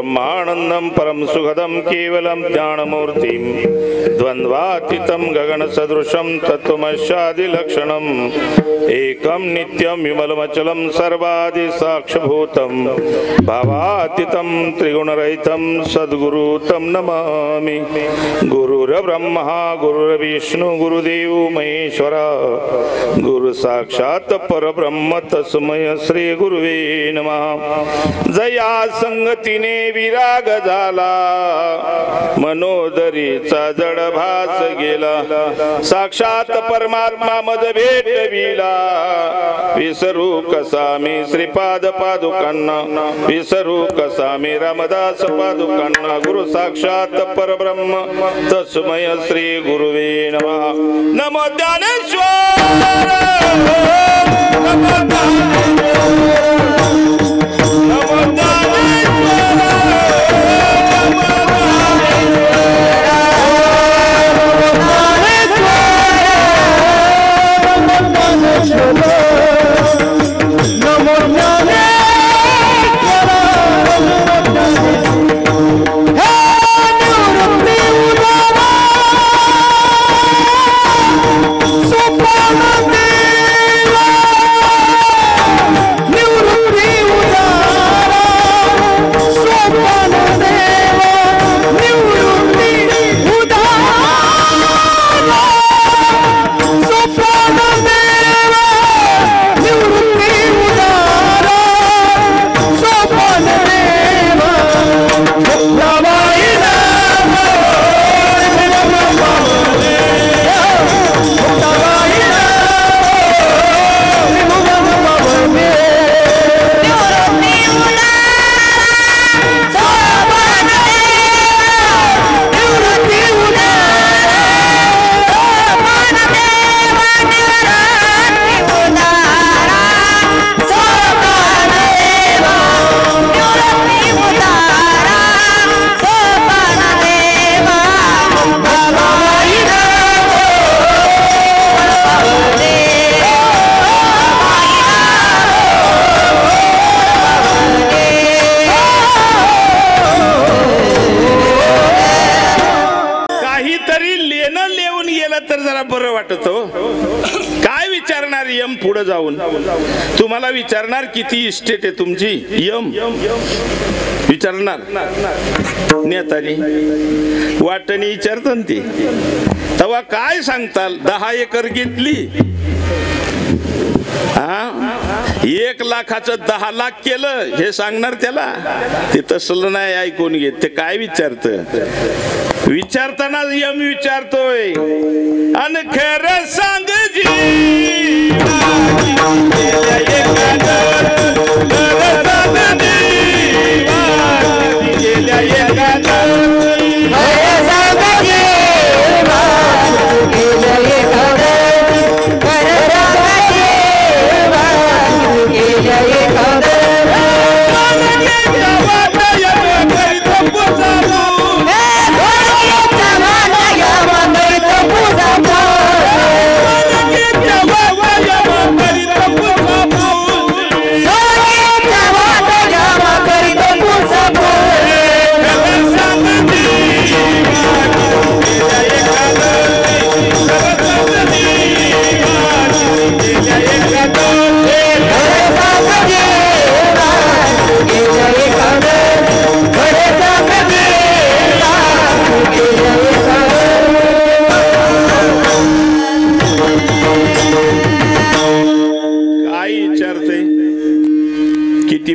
ब्रह्मानंदं परम सुखदं केवलं ज्ञानमूर्तिं द्वन्द्वातीतं गगनसदृशं तत्त्वमस्यादिलक्षणम् एकं नित्यं विमलमचलं सर्वादिसाक्षिभूतं भावातीतं त्रिगुणरहितं सद्गुरु तं नमामि। गुरुर्ब्रह्मा गुरुर्विष्णु गुरुदेव महेश्वर गुरु साक्षात् परब्रह्म तस्मै श्री गुरुवे नमः। जया संगतीने विराग झाला मनोदरीचा जडभास गेला साक्षात परमात्मा मज भेटविला विसरू कसा मी श्रीपाद पादुकांना विसरू कसा मी रामदास पादुकांना गुरु साक्षात परब्रह्म तस्मै श्री गुरुवे नमः। नमो ज्ञानेश्वर नमो पुढे जाऊन तुम्हाला विचारणार किती इस्टेट आहे तुमची यम विचारणार नेतानी वाटणी विचारतात ती तेव्हा काय सांगताल 10 एकर घेतली 1 लाखाचं 10 लाख केलं हे सांगणार त्याला ते तसलं नाही ऐकून घेत ते काय विचारत विचारताना यम विचारतोय आणि खरं सांग जी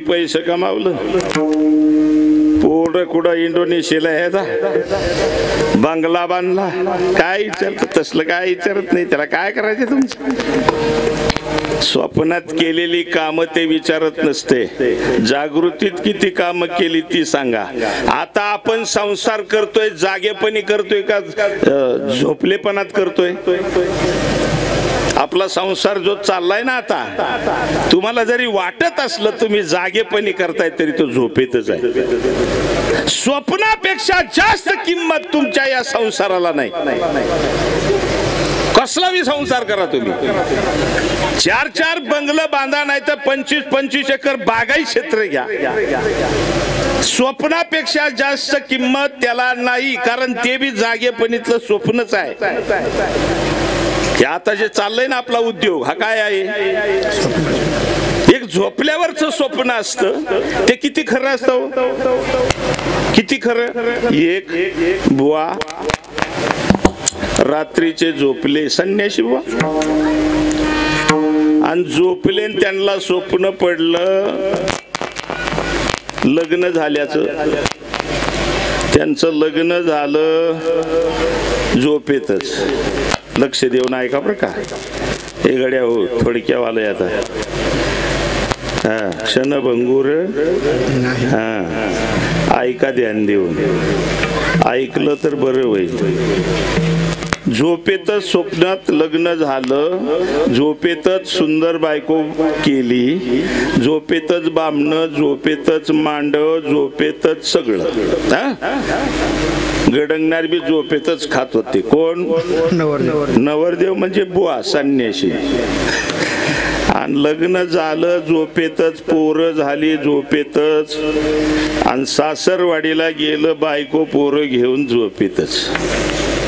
पैसे कमावलं पोर कुठं इंडोनेशियाला ह्याचा बंगला बांधला काय विचारत तसलं काय विचारत नाही त्याला काय करायचं तुमचं स्वप्नात केलेली काम ते विचारत नसते जागृतीत किती काम केली ती सांगा। आता आपण संसार करतोय जागेपणी करतोय का झोपलेपणात करतोय आपला संसार जो चाललाय ना आता तुम्हाला जरी वाटत असलं तुम्ही जागेपणी करताय तरी तो झोपेतच आहे। स्वप्नापेक्षा जास्त किंमत तुमच्या या संसाराला नाही। कसला बी संसार करा तुम्ही 4-4 बंगलं बांधा नाही तर 25-25 एकर बागाई क्षेत्र घ्या स्वप्नापेक्षा जास्त किंमत त्याला नाही, कारण ते बी जागेपणीतलं स्वप्नच आहे. आता जे चाललंय ना आपला उद्योग, हा काय आहे? एक झोपल्यावरच स्वप्न असतं. ते किती खरं असतं? किती खरं? एक बुवा रात्रीचे झोपले, संन्याशी बुवा, आणि झोपले, त्यांना स्वप्न पडलं लग्न झाल्याचं. त्यांचं लग्न झालं झोपेतच. लक्ष देऊन ऐका बरं का, हे गड्या हो थोडक्यावालं आता. हा, क्षणभंगूर. हा, ऐका ध्यान देऊन. ऐकलं तर बरं होईल. झोपेतच स्वप्नात लग्न झालं, झोपेतच सुंदर बायको केली, झोपेतच बामणं, झोपेतच मांडव, झोपेतच सगळं. गडंगणार बी झोपेतच खात होते. कोण? नवरदेव म्हणजे बुवा संन्याशी. आणि लग्न झालं झोपेतच, पोरं झाली झोपेतच, आणि सासरवाडीला गेलं बायको पोरं घेऊन झोपेतच.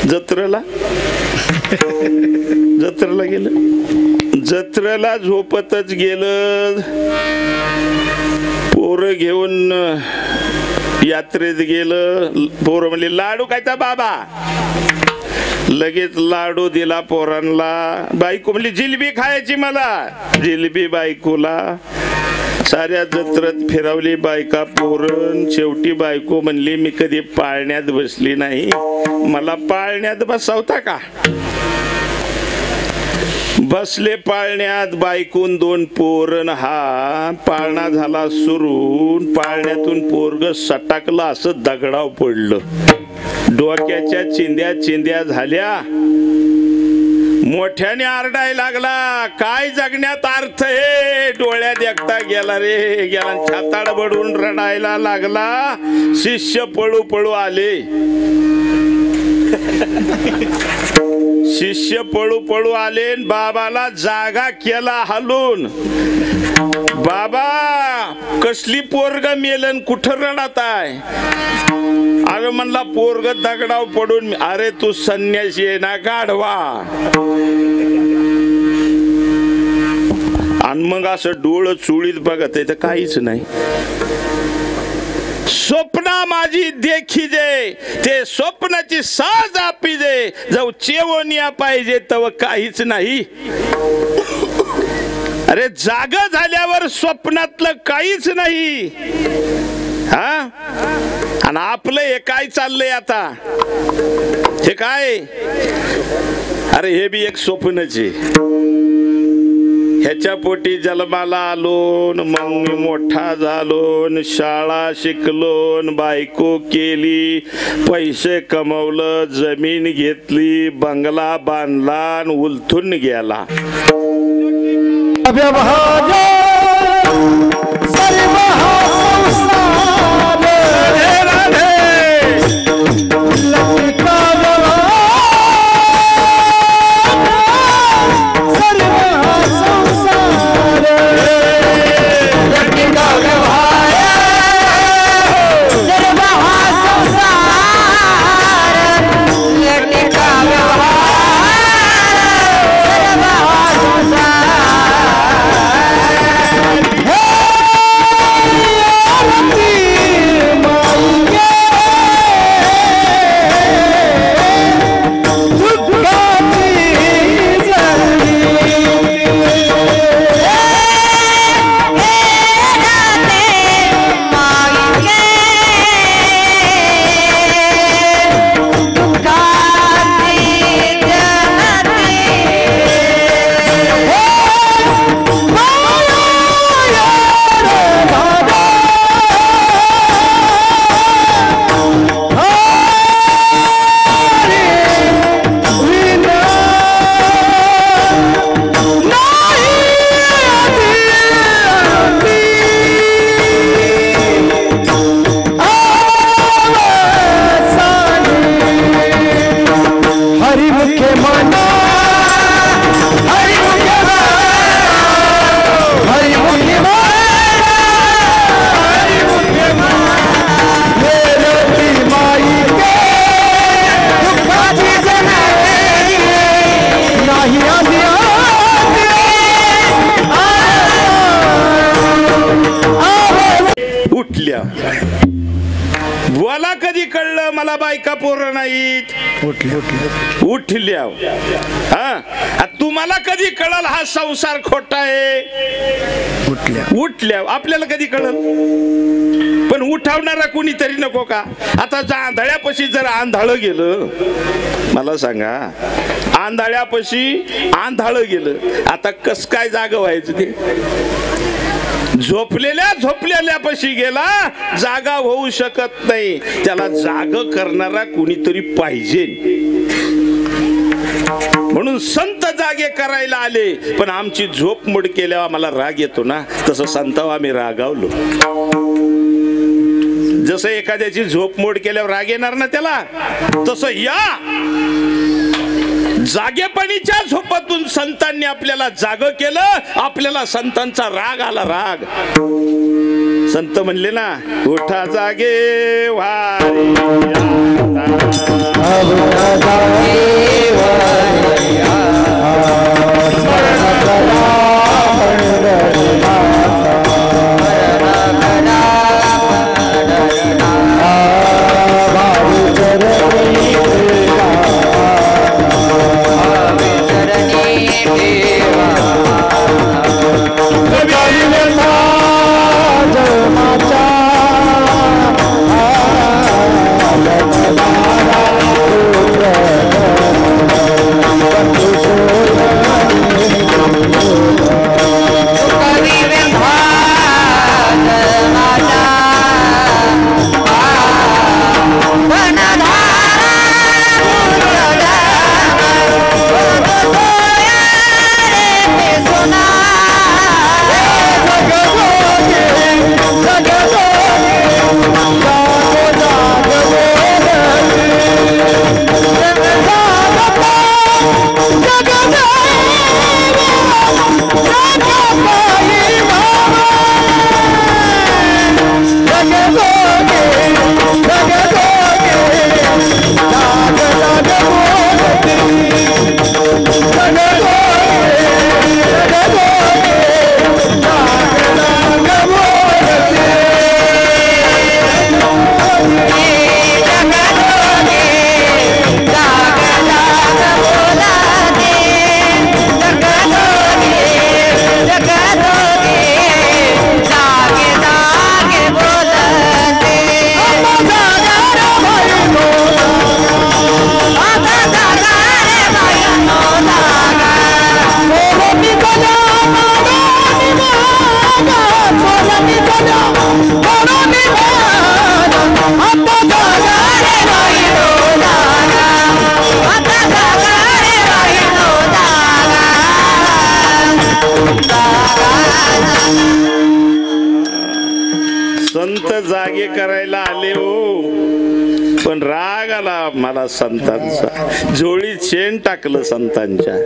जत्रेला गेलं, जत्रेला झोपतच गेलं. पोरं घेऊन यात्रेत गेलं. पोरं म्हणले लाडू खायचा बाबा, लगेच लाडू दिला पोरांना. बायको म्हणली जिलेबी खायची मला, जिलेबी बायकोला. साऱ्या जत्रेत फिरवली बायका पोरण. शेवटी बायको म्हणली मी कधी पाळण्यात बसली नाही, मला पाळण्यात बसवता का? बसले पाळण्यात. बायकून 2 पोरण. हा पाळणा झाला सुरू. पाळण्यातून पोरग सटाकलं, असं दगडाव पडलं. डोक्याच्या चिंध्या झाल्या. मोठ्याने आरडाय लागला, काय जगण्यात अर्थ आहे? डोळ्यात एकटा गेला रे गेला. छाताड बडून रडायला लागला. शिष्य पळू पळू आले. शिष्य पळू पळू आले. बाबाला जागा केला हलून. बाबा कसली पोरग मेलन, कुठं रडत आहे? अरे म्हणला पोरग दगडाव पडून. अरे तू संन्यासी आहे ना गाढवा. आणि मग असं डोळं चुळीत बघत आहे तर काहीच नाही. स्वप्ना माझी देखी जे, ते स्वप्नाची साज आपी जे, जाऊ चेवनिया पाहिजे तव काहीच नाही. अरे जाग झाल्यावर स्वप्नातलं काहीच नाही. हा, आणि आपलं हे काय चाललंय आता? हे काय? अरे हे बी एक स्वप्नच आहे. ह्याच्या पोटी जन्माला आलो, मग मी मोठा झालो, शाळा शिकलो, बायको केली, पैसे कमवलं, जमीन घेतली, बंगला बांधला, उलथून गेला. बायका पोरं नाहीत उठल्या. हा तुम्हाला कधी कळल हा संसार खोटा आहे? उठल्या आपल्याला कधी कळल? पण उठावणारा कुणीतरी नको का? आता आंधळ्यापाशी जर आंधळ गेलं, मला सांगा, आंधळ्यापाशी आंधळ गेलं, आता कस काय जाग व्हायचं? ते झोपलेल्यापाशी गेला, जागा होऊ शकत नाही. त्याला जाग करणारा कुणीतरी पाहिजे. म्हणून संत जागे करायला आले, पण आमची झोप मोड केल्यावर आम्हाला राग येतो ना, तसं संताव आम्ही रागावलो. जसं एखाद्याची झोप मोड केल्यावर राग येणार ना त्याला, तसं या जागेपणीच्या झोपातून संतांनी आपल्याला जाग केलं. आपल्याला संतांचा राग आला. राग संत म्हणले ना, उठा जागे वारी संत जागे करायला आले हो, पण राग आला मला संतांचा. झोळी चेन टाकलं संतांच्या.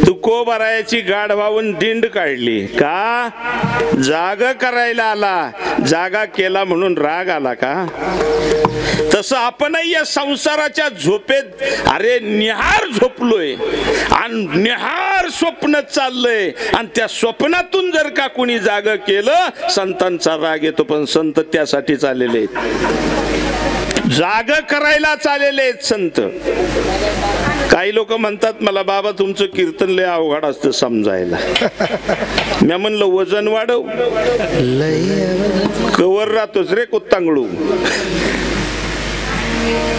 तुकोबारायाची गाड वाहून दिंड काढली का? जाग करायला आला. जागा केला म्हणून राग आला का? तसं आपणही या संसाराच्या झोपेत अरे निहार झोपलोय आणि निहार स्वप्न चाललंय, आणि त्या स्वप्नातून जर का कोणी जाग केलं, संतांचा राग येतो. पण संत त्यासाठीच आलेले आहेत, जाग करायला चाललेले आहेत संत. काही लोक म्हणतात मला, बाबा तुमचं कीर्तन लय अवघड असतं समजायला. मी म्हणलं वजन वाढव, कवर राहतोच रे कुत्तांगळू.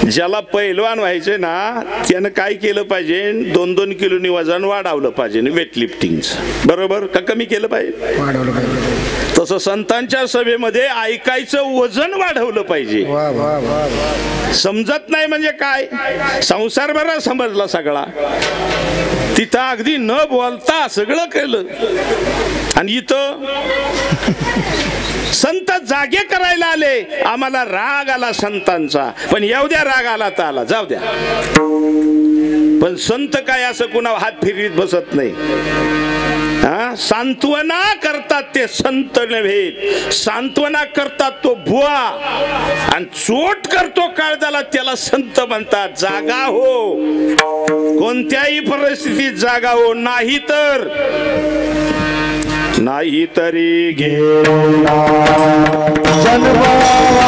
ज्याला पैलवान व्हायचे ना, त्यानं काय केलं पाहिजे, 2-2 किलोनी वजन वाढवलं पाहिजे, वेट लिफ्टिंगचं. बरोबर का? कमी केलं पाहिजे. तसं संतांच्या सभेमध्ये ऐकायचं वजन वाढवलं पाहिजे. समजत नाही म्हणजे काय? संसार बरा समजला सगळा, तिथं अगदी न बोलता सगळं केलं. आणि इथं संत जागे करायला आले, आम्हाला राग आला संतांचा. पण येऊ द्या, राग आला तर आला, जाऊ द्या. पण संत काय असं कुणा हात फिरवीत बसत नाही. सांत्वना करतात ते संत नव्हे, सांत्वना करतात तो बुवा, आणि चोट करतो काळजाला त्याला संत म्हणतात. जागा हो, कोणत्याही परिस्थितीत जागा हो, नाही तरी घेऊन जन्माला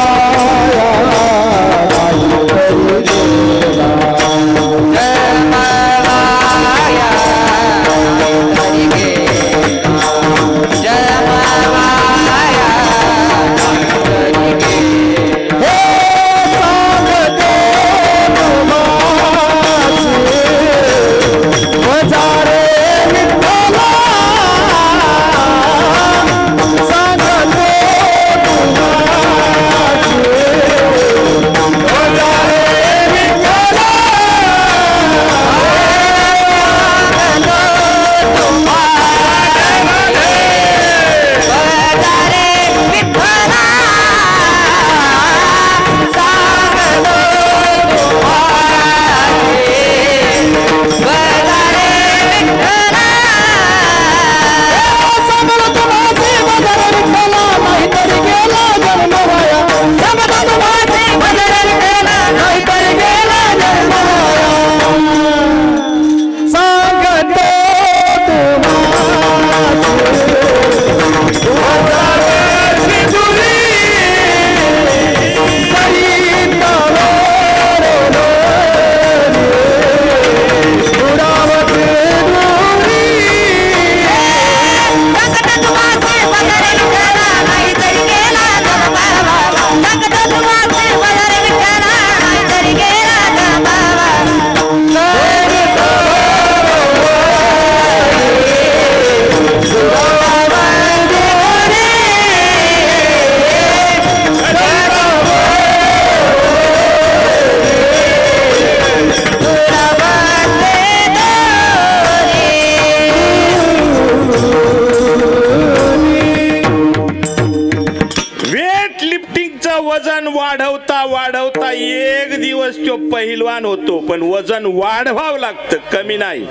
वजन वाढवता वाढवता एक दिवस तो पहिलवान होतो, पण वजन वाढवावं लागतं, कमी नाही.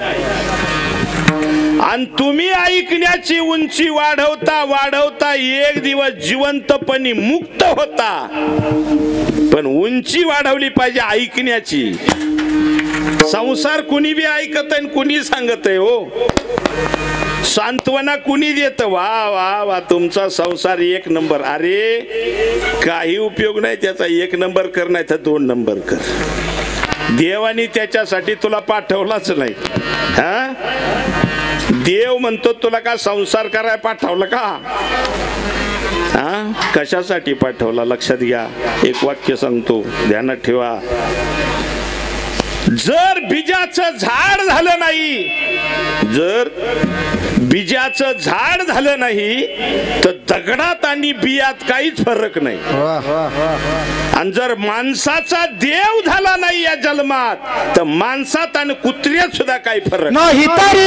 आणि तुम्ही ऐकण्याची उंची वाढवता वाढवता एक दिवस जिवंतपणी मुक्त होता, पण उंची वाढवली पाहिजे ऐकण्याची. संसार कुणी बी ऐकत आहे, कुणी सांगत आहे हो. सांत्वना कुणी देत, वा वा वा तुमचा संसार एक नंबर. अरे काही उपयोग नाही त्याचा, एक नंबर कर नाही तर 2 नंबर कर. देवानी त्याच्यासाठी तुला पाठवलाच नाही. हा, देव म्हणतो तुला का संसार करायला पाठवलं का? हा, कशासाठी पाठवला लक्षात घ्या. एक वाक्य सांगतो, ध्यानात ठेवा. जर बीजाचं झाड झालं नाही, जर बीजाचं झाड झालं नाही तर दगडात आणि बियात काहीच फरक नाही. आणि जर माणसाचा देव झाला नाही या जन्मात तर माणसात आणि कुत्र्यात सुद्धा काही फरक नाही. तरी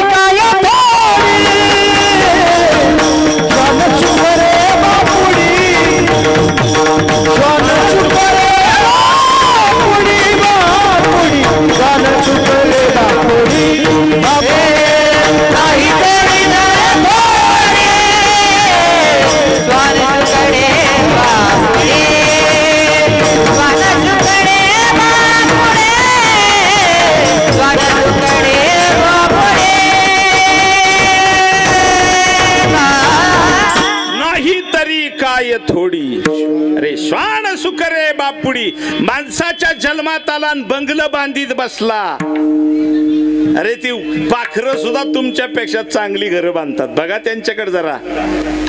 काय थोडी. अरे श्वान सुकरे बापुडी, माणसाच्या जन्मात आला आणि बंगलं बांधीत बसला. अरे ती पाखरं सुद्धा तुमच्यापेक्षा चांगली घरं बांधतात, बघा त्यांच्याकडे जरा.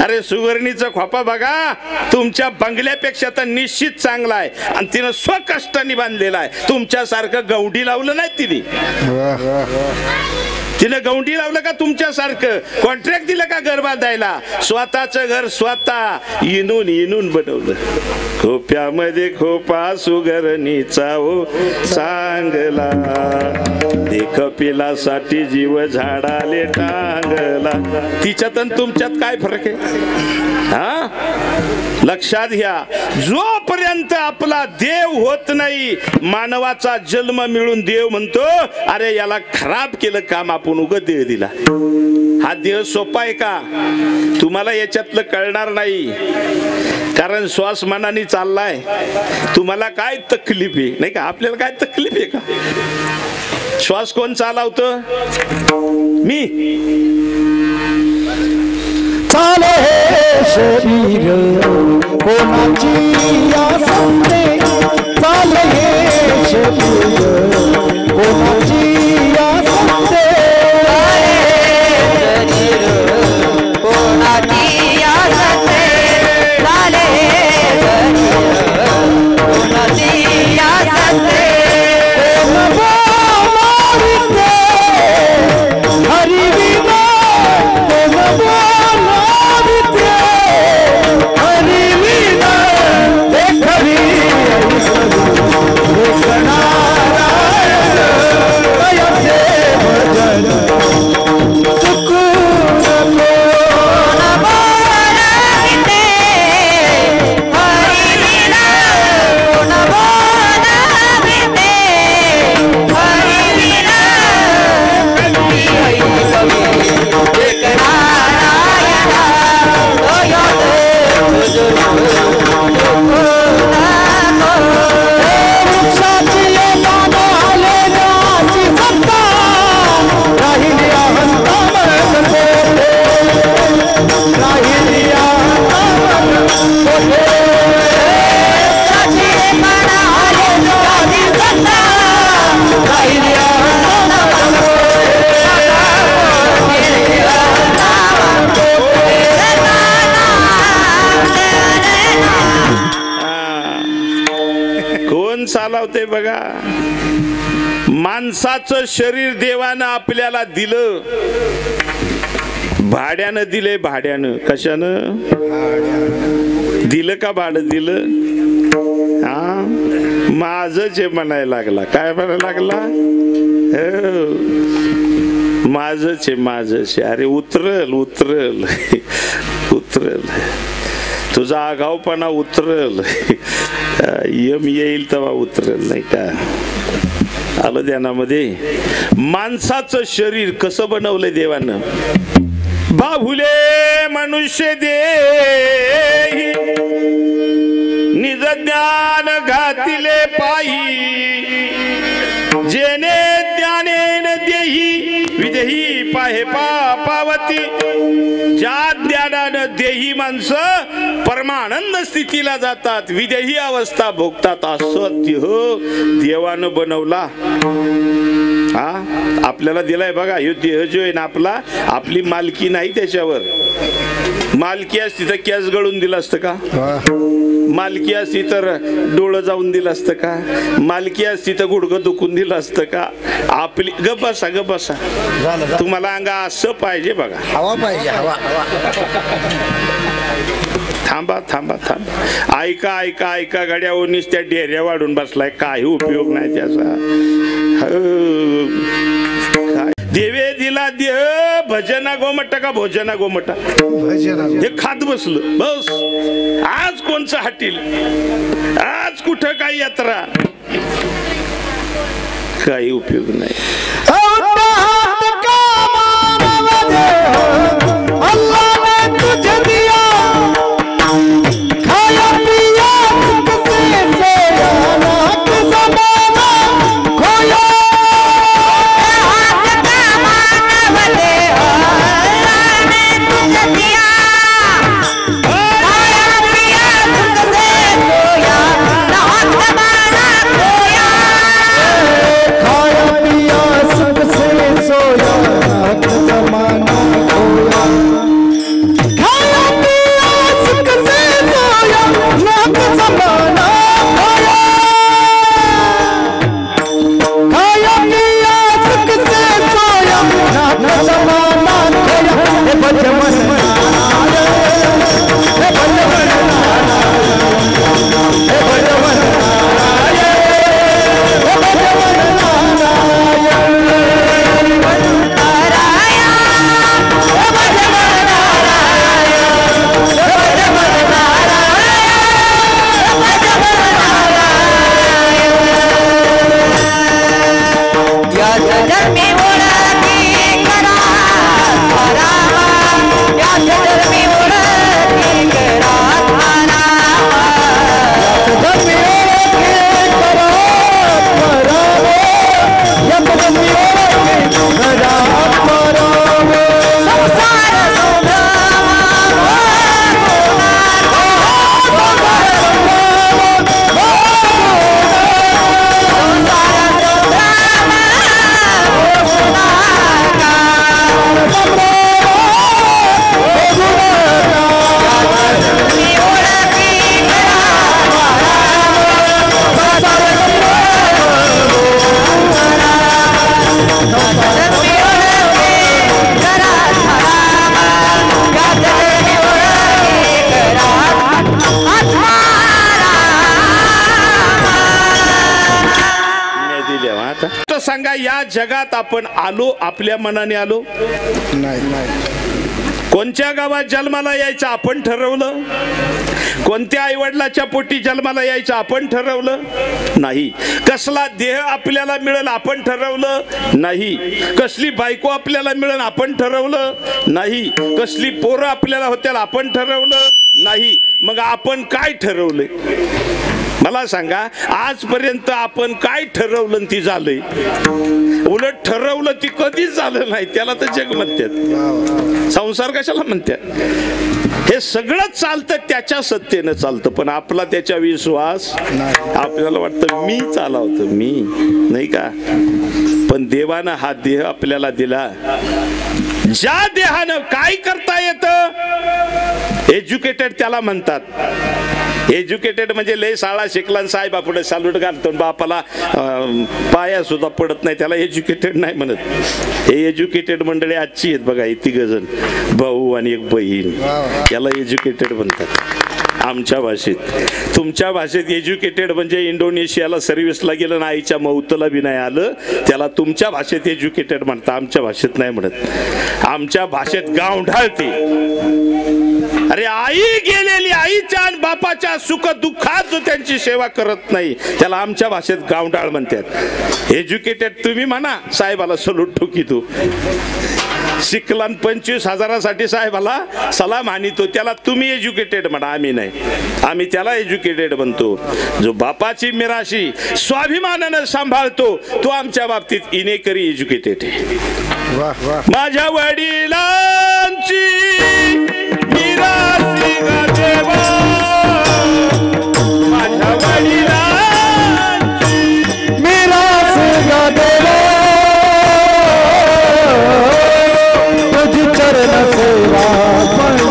अरे सुवर्णीचा खोपा बघा, तुमच्या बंगल्यापेक्षा तर निश्चित चांगला आहे आणि तिनं स्वकष्टाने बांधलेला आहे. तुमच्यासारखं गवंडी लावलं नाही तिने. तिने गवंडी लावलं का तुमच्यासारखं? कॉन्ट्रॅक्ट दिलं का घर बांधायला? स्वतःचं घर स्वतः इनून इनून बनवलं. खोप्यामध्ये खोपा सुगरणीचा हो चांगला, देख पिलासाठी जीव झाडाले टांगला. तिच्यात आणि तुमच्यात काय फरक आहे? हा, लक्षात घ्या. जोपर्यंत आपला देव होत नाही, मानवाचा जन्म मिळून देव म्हणतो अरे याला खराब केलं काम आपण उग देह दिला. हा देह सोपा आहे का? तुम्हाला याच्यातलं कळणार नाही, कारण श्वास मनाने चाललाय. तुम्हाला काय तकलीफ आहे नाही का? आपल्याला काय तकलीफ आहे का? श्वास कोण चालवतं? मी. चाले हे शरीर कोणाची या सांगते, चाले हे कोणाची असते कोणाची असते झाले कोणाची असते चालवते बघा. माणसाचं शरीर देवानं आपल्याला दिलं, भाड्यानं दिले. भाड्यानं कशानं दिलं का? भाडं दिलं. हा माझंच आहे म्हणायला लागला. काय म्हणायला लागला? माझंच आहे, माझंच आहे. अरे उतरल उतरल उतरल, तुझा आगाऊपणा उतरल. यम येईल तेव्हा उतरल, नाही का? आलं ध्यानामध्ये. माणसाचं शरीर कसं बनवलंय देवानं? बाहुले मनुष्य देही निज ज्ञान घातिले पायी, जेने ज्ञानेन देही विदेही पाहे पावती. ज्या ज्ञानानं देही माणसं परमानंद स्थितीला जातात, विदेही अवस्था भोगतात. असं देवानं बनवला. हा आपल्याला दिलाय बघा. ह्यो देह जो आहे ना आपला, आपली मालकी नाही त्याच्यावर. मालकी असती तर केस गळून दिलं असतं का? मालकी असती तर डोळं जाऊन दिलं असतं का? मालकी असती तर गुडघं दुखून दिलं असतं का? आपली ग बसा ग बसा. तुम्हाला अंगा असं पाहिजे बघा. हवा पाहिजे, हवा. थांबा थांबा थांबा. ऐका ऐका ऐका. गड्यावरनीच त्या डेऱ्या वाढून बसलाय. काही उपयोग नाही त्याचा. देवे दिला देह, भजना गोमटा का भोजना गोमटा, हे खात बसलं बस. आज कोणचं हटील? आज कुठं काय यात्रा? काही उपयोग नाही. सुख सांगा, या जगात आपण आलो आपल्या मनाने आलो? नाही. कोणत्या गावात जन्माला यायचं आपण ठरवलं? कोणत्या आईवडिलाच्या पोटी जन्माला यायचं आपण ठरवलं? नाही. कसला देह आपल्याला मिळेल आपण ठरवलं? नाही. कसली बायको आपल्याला मिळेल आपण ठरवलं? नाही. कसली पोरं आपल्याला होत्याल आपण ठरवलं? नाही. मग आपण काय ठरवलंय? मला सांगा, आजपर्यंत आपण काय ठरवलं ती झालंय? उलट ठरवलं ती कधीच झालं नाही. त्याला तर जग म्हणतात, संसार कशाला म्हणतात? हे सगळं चालतं त्याच्या सत्तेनं चालतं, पण आपला त्याच्या विश्वास आपल्याला वाटतं मी चालवतो, मी नाही का? पण देवानं हा देह आपल्याला दिला, ज्या देहानं काय करता येतं एज्युकेटेड त्याला म्हणतात. एज्युकेटेड म्हणजे लय शाळा शिकला साहेब पुढे सालूट घालतो, बापाला पाया सुद्धा पडत नाही, त्याला एज्युकेटेड नाही म्हणत. हे एज्युकेटेड मंडळी आजची आहेत बघा, हे तिघजण भाऊ आणि एक बहीण, याला एज्युकेटेड म्हणतात आमच्या भाषेत. तुमच्या भाषेत एज्युकेटेड म्हणजे इंडोनेशियाला सर्व्हिसला गेलं ना, आईच्या मौतला बी नाही आलं, त्याला तुमच्या भाषेत एज्युकेटेड म्हणतात, आमच्या भाषेत नाही म्हणत. आमच्या भाषेत गावढाळ ते. अरे आई गेलेली, आईच्या आणि बापाच्या सुख दुःखात जो त्यांची सेवा करत नाही त्याला आमच्या भाषेत गावढाळ म्हणतात. एज्युकेटेड तुम्ही म्हणा, साहेबाला सलूट ठोकी तू शिकला 25,000साठी साहेबाला सलाम आणतो, त्याला तुम्ही एज्युकेटेड म्हणा, आम्ही नाही. आम्ही त्याला एज्युकेटेड म्हणतो जो बापाची मिराशी स्वाभिमानानं सांभाळतो, तो आमच्या बाबतीत इनेकरी एज्युकेटेड आहे. माझ्या वडिलांची मिरासी गा देवा, माझ्या वडिलांची मिरासी गा देवा, तुझी चरण सेवा पांडुरंगा, तुझी चरण सेवा पांडुरंगा.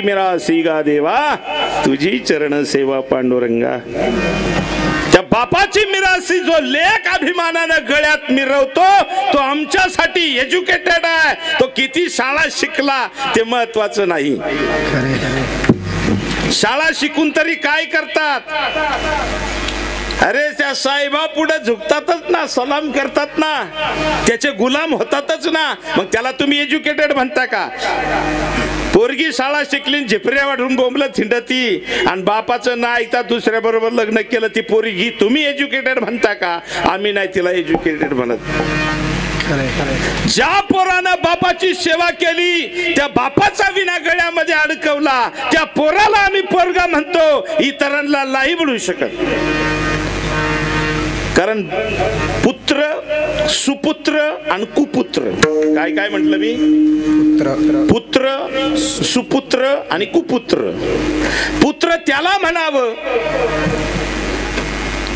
मिरासी गा देवा, तुझी चरण सेवा पांडुरंगा. त्या बापाची मिरासी जो लेख अभिमानानं गळ्यात मिरवतो तो आमच्यासाठी एज्युकेटेड आहे. तो किती शाळा शिकला ते महत्वाचं नाही. शाळा शिकून तरी काय करतात? अरे त्या साहेबा पुढे झुकतातच ना, सलाम करतात ना, त्याचे गुलाम होतातच ना, मग त्याला तुम्ही एज्युकेटेड म्हणता का? पोरगी शाळा शिकली, झिपऱ्या वाढून बोंबलं थिंडती आणि बापाचं ना ऐकता दुसऱ्या बरोबर लग्न केलं, ती पोरगी तुम्ही एज्युकेटेड म्हणता का? आम्ही नाही तिला एज्युकेटेड म्हणत. ज्या पोरानं बापाची सेवा केली, त्या बापाचा विना गळ्यामध्ये अडकवला, त्या पोराला आम्ही पोरगा म्हणतो, इतरांना नाही म्हणू शकत. कारण पुत्र, सुपुत्र आणि कुपुत्र, काय काय म्हटलं मी? पुत्र, सुपुत्र आणि कुपुत्र. पुत्र त्याला म्हणावं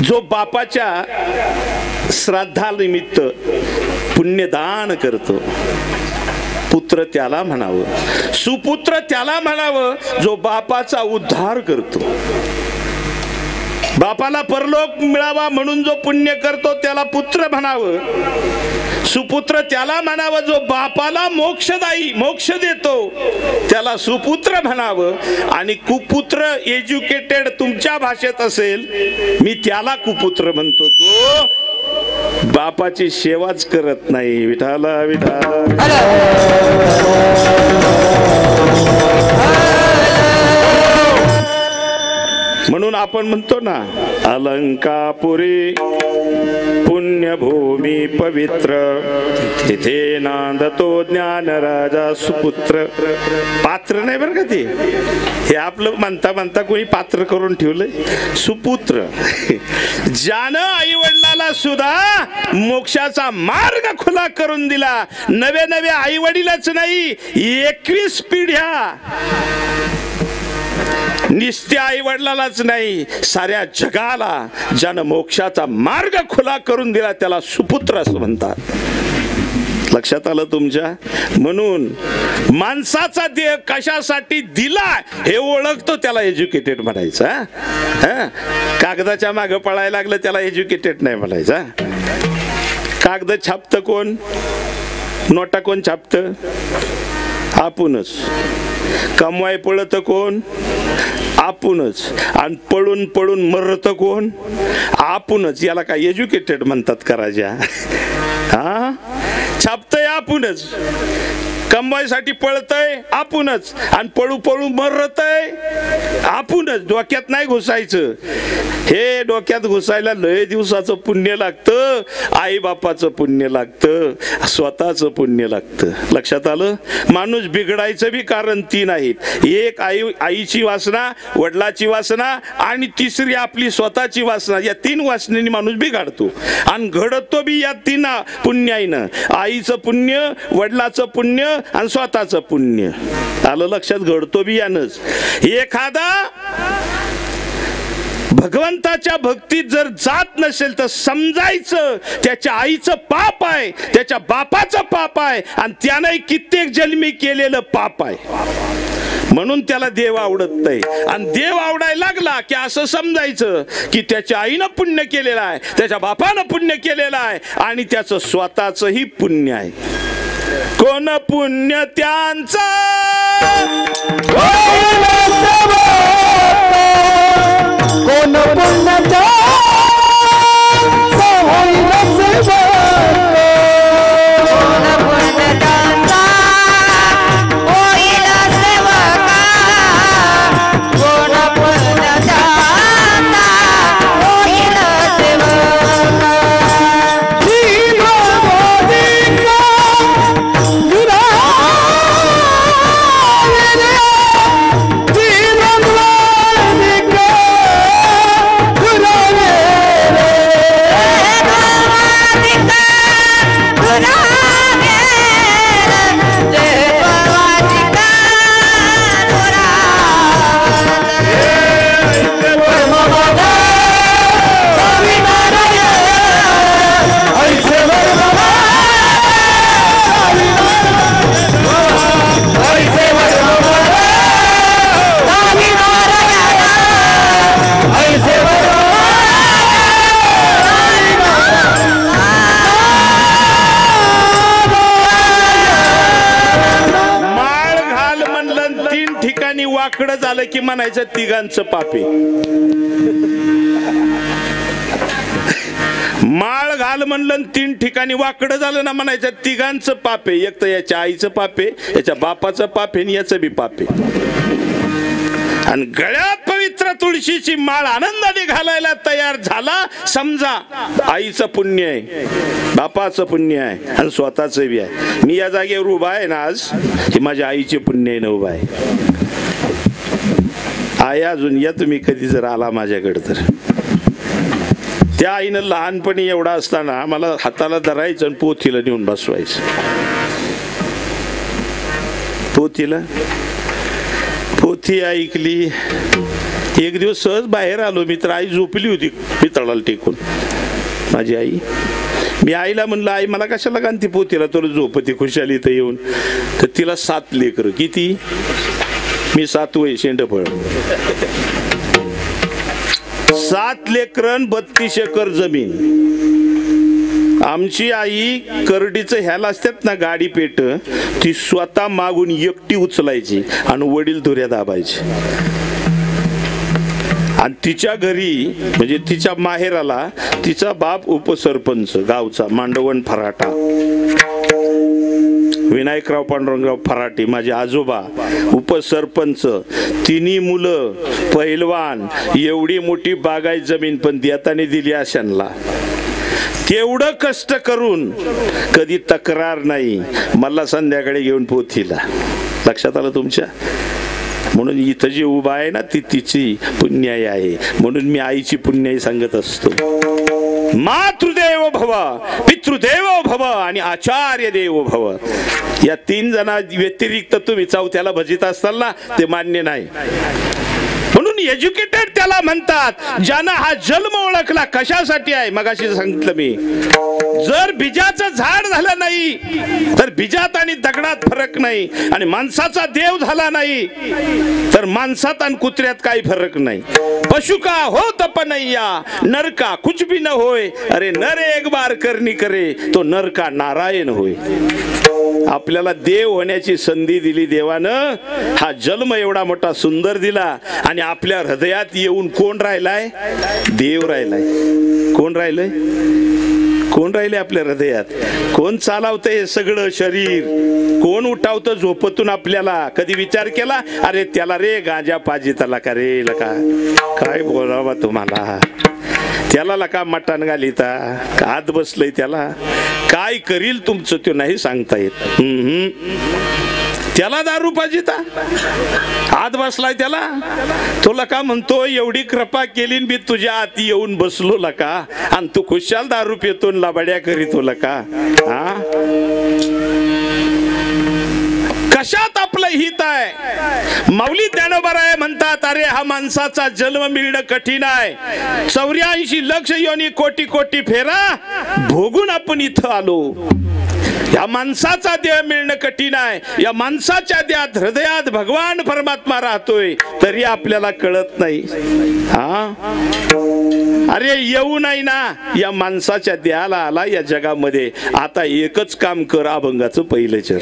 जो बापाच्या श्राद्धानिमित्त पुण्यदान करतो, पुत्र त्याला म्हणावं. सुपुत्र त्याला म्हणावं जो बापाचा उद्धार करतो. बापाला परलोक मिळावा म्हणून जो पुण्य करतो त्याला पुत्र म्हणावं. सुपुत्र त्याला म्हणावं जो बापाला मोक्षदायी मोक्ष देतो त्याला सुपुत्र म्हणावं. आणि कुपुत्र एज्युकेटेड तुमच्या भाषेत असेल, मी त्याला कुपुत्र म्हणतो जो बापाची सेवाच करत नाही. विठाला विठाला. म्हणून आपण म्हणतो ना, अलंकापुरी पुण्यभूमी पवित्र, तिथे नांदतो ज्ञान राजा सुपुत्र. पात्र नाही बरं का ते, हे आपलं म्हणता म्हणता कोणी पात्र करून ठेवलंय. सुपुत्र ज्यानं आई वडिलाला सुद्धा मोक्षाचा मार्ग खुला करून दिला. नवे नवे आई वडीलच नाही, 21 पिढ्या निस्त्या आई वडिलालाच नाही, साऱ्या जगाला ज्यानं मोक्षाचा मार्ग खुला करून दिला त्याला सुपुत्र असं म्हणतात. लक्षात आलं तुमच्या? म्हणून माणसाचा देह कशासाठी दिला हे ओळखतो त्याला एज्युकेटेड म्हणायचं. कागदाच्या मागे पळायला लागलं त्याला एज्युकेटेड नाही म्हणायचं. कागद छापतं कोण? नोटा कोण छापतं? आपणच. कमवाय पळत कोण? आपणच. आणि पळून पळून मरत कोण? आपणच. याला काय एज्युकेटेड म्हणतात का राजा? हा, छापतय आपणच, कमवायसाठी पळतय आपणच, आणि पळू पळू मरतय आपणच. डोक्यात नाही घुसायचं. हे डोक्यात घुसायला लय दिवसाचं पुण्य लागतं, आई बापाचं पुण्य लागतं, स्वतःचं पुण्य लागतं. लक्षात आलं? माणूस बिघडायचं बी कारण तीन आहेत. एक आईची वासना, वडिलाची वासना, आणि तिसरी आपली स्वतःची वासना. या तीन वासनेने माणूस बिघडतो आणि घडतो बी या तीन पुण्याईनं. आईचं पुण्य, वडिलाचं पुण्य आणि स्वतःचं पुण्य. आलं लक्षात? घडतो बी यानंच. एखादा भगवंताच्या भक्तीत जर जात नसेल तर समजायचं त्याच्या आईचं पाप आहे, त्याच्या बापाचं पाप आहे, आणि त्याने कित्येक जन्मी केलेलं पाप आहे. म्हणून त्याला देव आवडत नाही. आणि देव आवडायला लागला की असं समजायचं की त्याच्या आईनं पुण्य केलेलं आहे, त्याच्या बापानं पुण्य केलेलं आहे, आणि त्याचं स्वतःचंही पुण्य आहे. कोण पुण्य त्यांचं कोण पुण्य वाकडं झालं की म्हणायचं तिघांचं पापे. माळ घाल म्हणलं तीन ठिकाणी वाकडं झालं ना म्हणायचं तिघांचं पापे. एक तर याच्या आईचं पापे, याच्या बापाचं पापे, आणि याचं बी पापे. आणि गळ्यात पवित्र तुळशीची माळ आनंदाने घालायला तयार झाला समजा आईचं पुण्य आहे, बापाचं पुण्य आहे, आणि स्वतःचं बी आहे. मी या जागेवर उभा आहे ना आज, हे माझ्या आईचे पुण्य आहे ना उभा आहे. आई अजून या तुम्ही कधी जर आला माझ्याकडे तर. त्या आईनं लहानपणी एवढा असताना मला हाताला धरायचं आणि पोथीला नेऊन बसवायचं. पोथी ऐकली. एक दिवस सहज बाहेर आलो मी तर आई झोपली होती पितळाला टेकून, माझी आई. मी आईला म्हणलं, आई मला कशाला का ती पोथीला, तुला झोपती खुशाली इथं येऊन. तर तिला 7 लेकरं. किती? मी 7वं शेंडफळ. 7 लेकरं, 32 एकर जमीन. आमची आई करडीचं ह्याला असतात ना गाडी पेट, ती स्वतः मागून एकटी उचलायची आणि वडील धुऱ्या दाबायचे. आणि तिच्या घरी म्हणजे तिच्या माहेराला तिचा बाप उपसरपंच गावचा, मांडवण फराटा, विनायकराव पांडुरंगराव फराटे. माझे आजोबा उपसरपंच, तिन्ही मुलं पहिलवान. एवढी मोठी बागायत जमीन पण देताने दिली अशांना. तेवढं कष्ट करून कधी तक्रार नाही. मला संध्याकाळी घेऊन पोथीला. लक्षात आलं तुमच्या? म्हणून इथं जी उभा आहे ना ती तिची पुण्याई आहे. म्हणून मी आईची पुण्याई सांगत असतो. मातृदेव भव, पितृदेव भव आणि आचार्य देव भव. या 3 जणा व्यतिरिक्त तुम्ही चौथ्याला भजित असताल ना, ते मान्य नाही. अनएज्युकेटेड त्याला म्हणतात, ज्यानं हा जन्म ओळखला कशासाठी आहे. मगाशी सांगितलं मी, जर बीजाचं झाड झालं नाही तर बीजात आणि दगडात फरक नाही, आणि माणसाचा देव झाला नाही तर माणसात आणि कुत्र्यात काही फरक नाही. पशु का हो तपनैया, नर का कुछ भी न होय, अरे नर एक बार करनी करे तो नर का नारायण होय. आपल्याला देव होण्याची संधी दिली देवानं, हा जन्म एवढा मोठा सुंदर दिला, आणि आपल्या हृदयात येऊन कोण राहिलाय? देव राहिलाय. कोण राहिलंय? कोण राहिले आपल्या हृदयात? कोण चालवतं हे सगळं शरीर? कोण उठावतं झोपतून आपल्याला? कधी विचार केला, अरे त्याला रे गांजा पाजी त्याला का रे लका, काय बोलावा तुम्हाला, त्याला लका मटण घालिता, हात बसलंय त्याला, काय करील तुमचं ते नाही सांगता येत. त्याला दारू पाजिता, हात बसलाय त्याला, तुला का म्हणतो एवढी कृपा केली मी तुझ्या आत येऊन बसलो लका, आणि तू खुशाल दारू पितो लबाड्या करीतो लका. हा, कशात आपलं हित आहे? माऊली ज्ञानोबराय म्हणतात, अरे हा माणसाचा जन्म मिळणं कठीण आहे. 84 लक्ष योनी कोटी कोटी फेरा भोगून आपण इथं आलो. या माणसाचा देह मिळणं कठीण आहे. या माणसाच्या देहात हृदयात भगवान परमात्मा राहतोय, तरी आपल्याला कळत नाही. हा, अरे येऊ नाही ना, या माणसाच्या देहाला आला या जगामध्ये. आता एकच काम कर, अभंगाचं पहिलं चरण.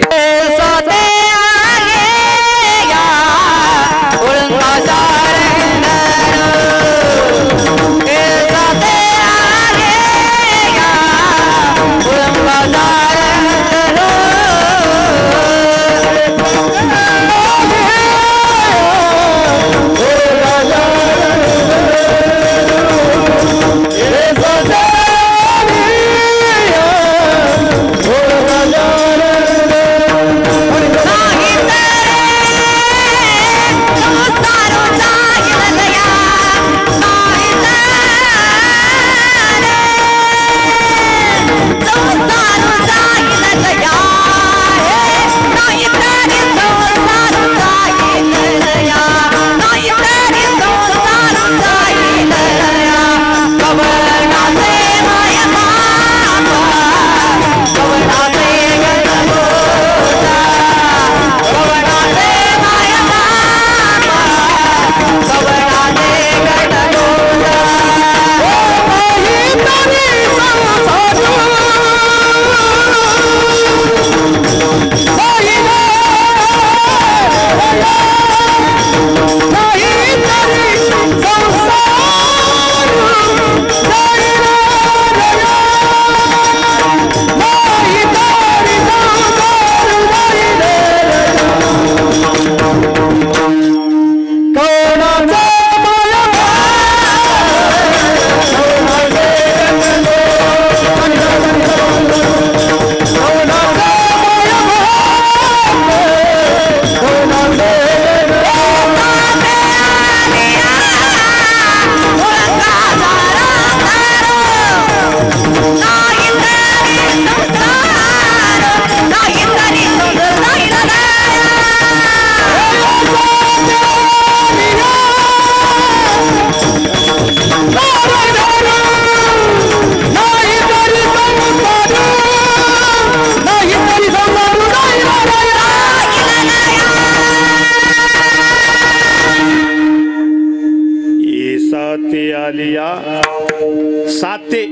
साते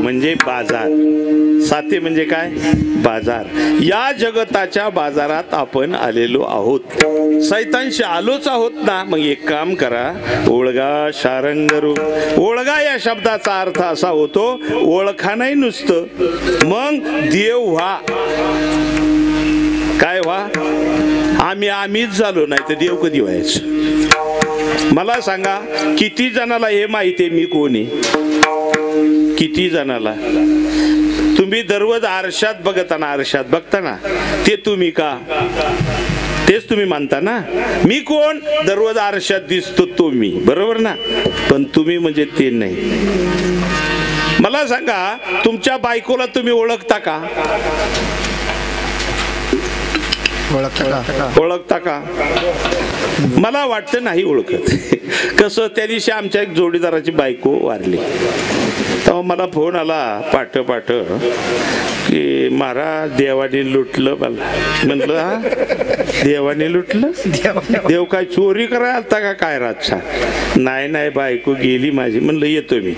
म्हणजे बाजार. साते म्हणजे काय? बाजार. या जगताच्या बाजारात आपण आलेलो आहोत. सैतांशी आलोच आहोत ना. मग एक काम करा, ओळगा शारंगरू. ओळगा या शब्दाचा अर्थ असा होतो ओळखा नाही नुसतं, मग देव व्हा. काय व्हा? आम्हीच झालो नाही तर देव कधी व्हायचं? मला सांगा, किती जणाला हे माहिती आहे मी कोण आहे? किती जणाला? तुम्ही दररोज आरशात बघताना, आरशात बघताना ते तुम्ही का? तेच तुम्ही मानता ना. मी कोण? दररोज आरशात दिसतो तो मी, बरोबर ना? पण तुम्ही म्हणजे ते नाही. मला सांगा, तुमच्या बायकोला तुम्ही ओळखता का? ओळखता का? मला वाटतं नाही ओळखत. कसं त्या दिवशी आमच्या एक जोडीदाराची बायको वारली, तेव्हा मला फोन आला पाठ की महाराज देवाने लुटलं. मला म्हणलं हा देवाने लुटलं? देव काय चोरी करायला आलता का काय रातचा? नाही बायको गेली माझी. म्हणलं येतो मी.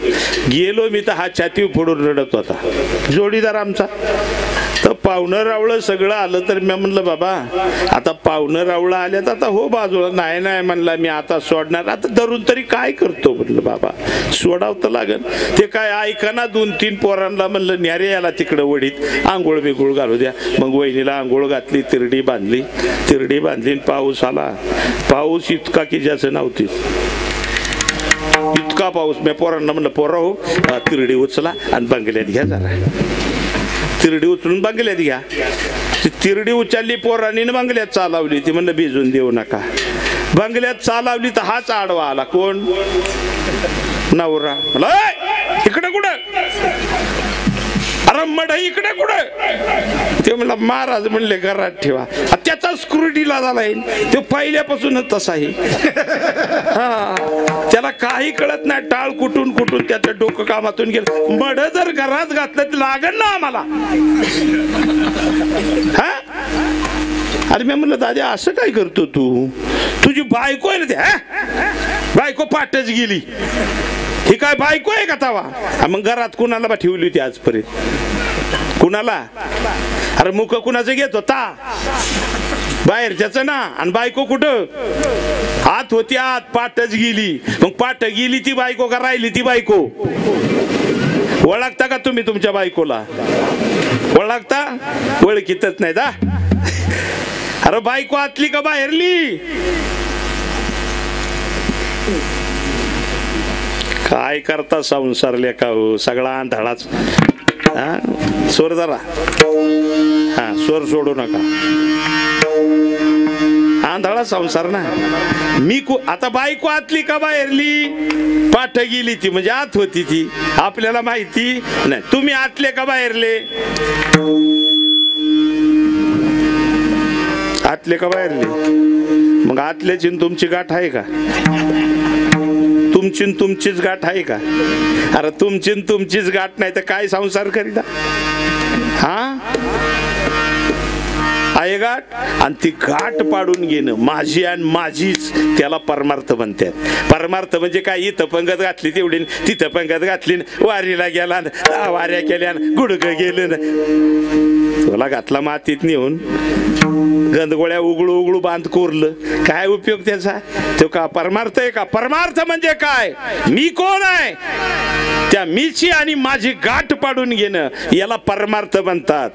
गेलो मी तर हा छाती फोडून रडत होता जोडीदार आमचा. तर पाहुणं रावळं सगळं आलं तर मी म्हणलं बाबा आता पाहुणं रावळं आल्यात आता हो बाजूला. नाही म्हणला मी आता सोडणार. आता धरून तरी काय करतो म्हणलं बाबा सोडावं तर लागल. ते काय ऐकाना 2-3 पोरांना म्हणलं न्यारे याला तिकडं वडीत आंघोळ बिघोळ घालू द्या. मग वहिनीला आंघोळ घातली, तिरडी बांधली. पाऊस आला. पाऊस इतका की ज्याचं नव्हती इतका पाऊस. मी पोरांना म्हणलं पोरा हो तिरडी उचला आणि बंगल्यात घ्या जरा. तिरडी उचलून बंगल्यात घ्या. ती तिरडी उचलली पोरांनी बंगल्यात चालवली. ती म्हणलं भिजून देऊ नका. बंगल्यात चालवली तर हाच आडवा आला. कोण? नवरा. म्हणलं इकडे कुठं? अरे मढ इकडे कुठं? ते म्हणलं महाराज म्हणले घरात ठेवा. त्याचा स्क्रुटीला झालाय. तो पहिल्यापासूनच तसा आहे. त्याला काही कळत नाही. टाळ कुठून त्याचं डोकं कामातून गेलं. मढ जर घरात घातलं तर लागल ना आम्हाला. हा अरे मी म्हणलं दादा असं काय करतो तू? तुझी बायको आहे ना ते? बायको पाठच गेली. ही काय बायको आहे का तवा? मग घरात कुणाला ठेवली होती आजपर्यंत? कुणाला? अरे मुख कुणाचं घेत होता? बाहेरच्याच ना. आणि बायको कुठं? आत होती आत. पाठच गेली. मग पाठ गेली ती बायको का राहिली ती बायको? ओळखता का तुम्ही तुमच्या बायकोला? ओळखता? ओळखीतच नाही दा. अरे बायको आतली का बाहेरली? काय करता संसार लेका हो सगळा आंधळाच. स्वर जरा स्वर सोडू नका. आंधळा संसार ना. मी आता बायको आतली का बाहेरली? पाठ गेली ती म्हणजे आत होती ती. आपल्याला माहिती नाही. तुम्ही आतले का बाहेरले? आतले का बाहेरले? मग आतल्याची तुमची गाठ आहे का? तुमचीच गाठ आहे का? अरे तुमचीच गाठ नाही तर काय संसार करीता? हा आहे गाठ. आणि ती गाठ पाडून घेणं माझी आणि माझीच त्याला परमार्थ म्हणतात. परमार्थ म्हणजे काय? इथं पंगत घातली तेवढी तिथं पंगत घातली. वारीला गेला वाऱ्या केल्या गुडघं गेलं. तुला घातला मातीत नेऊन गंधगोळ्या उघडू बांध कोरलं. काय उपयोग त्याचा? तो का परमार्थ आहे का? परमार्थ म्हणजे काय? मी कोण आहे? त्या मीची आणि माझी गाठ पाडून घेणं याला परमार्थ म्हणतात.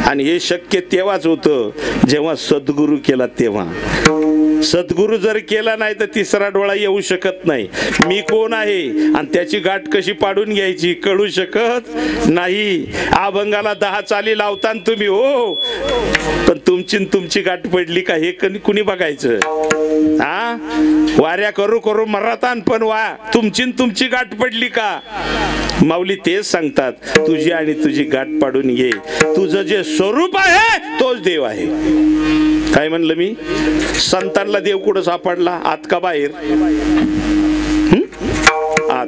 आणि हे शक्य तेव्हाच होतं जेव्हा सद्गुरू केला तेव्हा. सद्गुरू जर केला नाही तर तिसरा डोळा येऊ शकत नाही. मी कोण आहे आणि त्याची गाठ कशी पाडून घ्यायची कळू शकत नाही. अभंगाला 10 चाली लावता तुम्ही हो, पण तुमची गाठ पडली का हे कुणी बघायचं? हा वाऱ्या करू मरतान पण तुमची गाठ पडली का? माऊली तेच सांगतात तुझी आणि तुझी गाठ पाडून घे. तुझं जे स्वरूप आहे तोच देव आहे. काय म्हणलं मी? संतांना देव कुठं सापडला? आत का बाहेर? आत.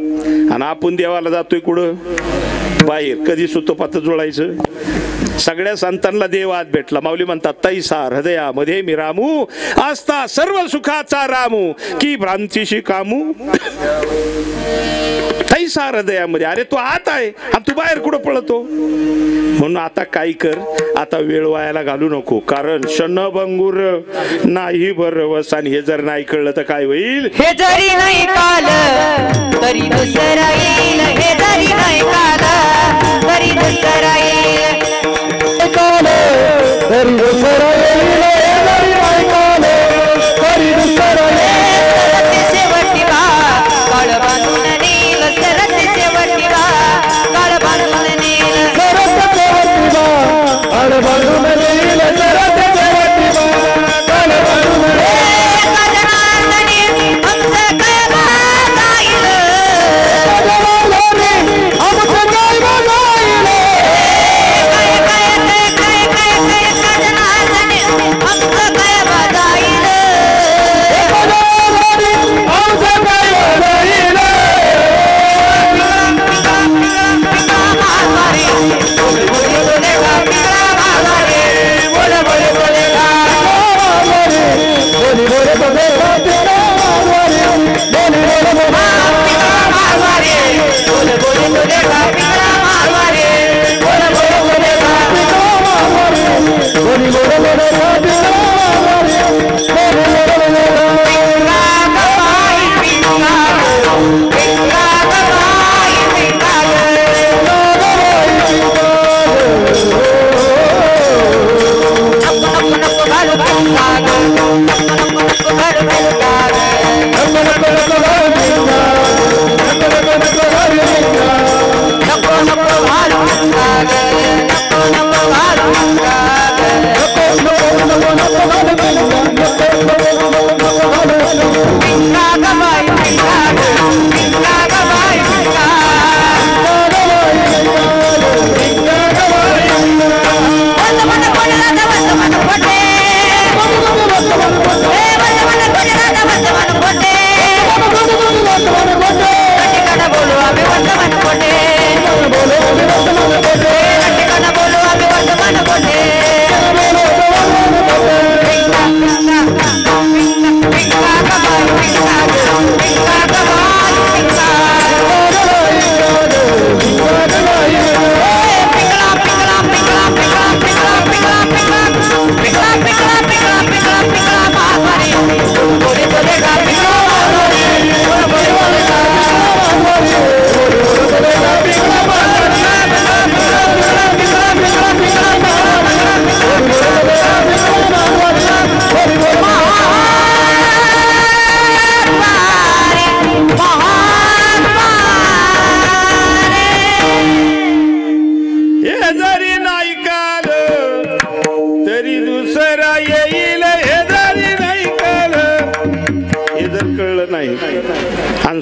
आणि आपण देवाला जातोय कुठं? बाहेर. कधी सुतोपात जोडायचं? सगळ्या संतांना देव आत भेटला. माऊली म्हणतात तैसा हृदयामध्ये मी रामू असता सर्व सुखाचा रामू की भ्रांतीशी कामू. तैसा हृदयामध्ये. अरे तू आत आहे आणि तू बाहेर कुठं पळतो? म्हणून आता काय कर, आता वेळ वायाला घालू नको. कारण क्षणभंगुर नाही भरवस. आणि हे जर नाही कळलं तर काय होईल? हे जरी नाही काल तरी दुसरा येईल. हे जरी नाही काल तरी दुसरा येईल. काल तरी दुसरा येईल. हे जरी नाही काल तरी दुसरा येईल. शेवटी बा काळ बांधून नेल. सरत शेवटी बा काळ बांधून नेल. सरत शेवटी बा काळ बांधून नेल. सरत शेवटी बा काळ बांधून नेल. गजनाने आमचं कैवा जाईल. गजनाने आमचं कैवा जाईल. काय गजनाने आमचं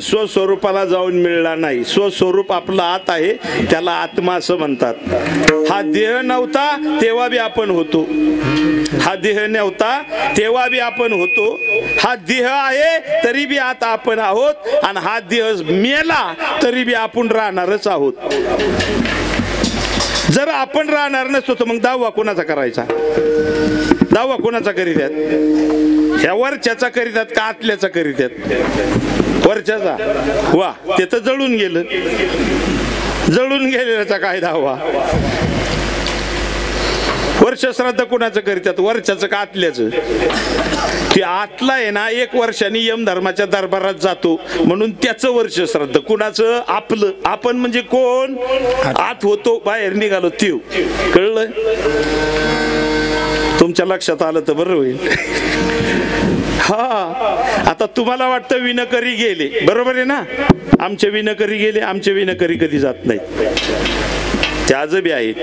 स्वस्वरूपाला जाऊन मिळला नाही. स्वस्वरूप आपलं आत आहे, त्याला आत्मा असं म्हणतात. हा देह नव्हता तेव्हा बी आपण होतो. हा देह नव्हता तेव्हा बी आपण होतो. हा देह आहे तरी बी आता आपण आहोत, आणि हा देह मेला तरी बी आपण राहणारच आहोत. जर आपण राहणार नसतो तर मग दावा कोणाचा करायचा? दावा कोणाचा करीतात? ह्या वरच्याचा करीतात का आतल्याचा करीतात? वरच्याचा. वा, ते तर जळून गेलं. जळून गेलेल्याचा काय दावा? वर्ष श्राद्ध कोणाचं करीतात? वरच्याचं का आतल्याचं? की आतला आहे ना 1 वर्षांनी यम धर्माच्या दरबारात जातो म्हणून त्याचं वर्ष श्राद्ध. कुणाचं? आपलं. आपण म्हणजे कोण? आत होतो, बाहेर निघालो तीव. कळलं? तुमच्या लक्षात आलं तर बरं होईल. हा, आता तुम्हाला वाटतं विणकरी गेले, बरोबर आहे ना? आमचे विणकरी गेले. आमचे विणकरी कधी जात नाहीत, ते आज बी आहेत.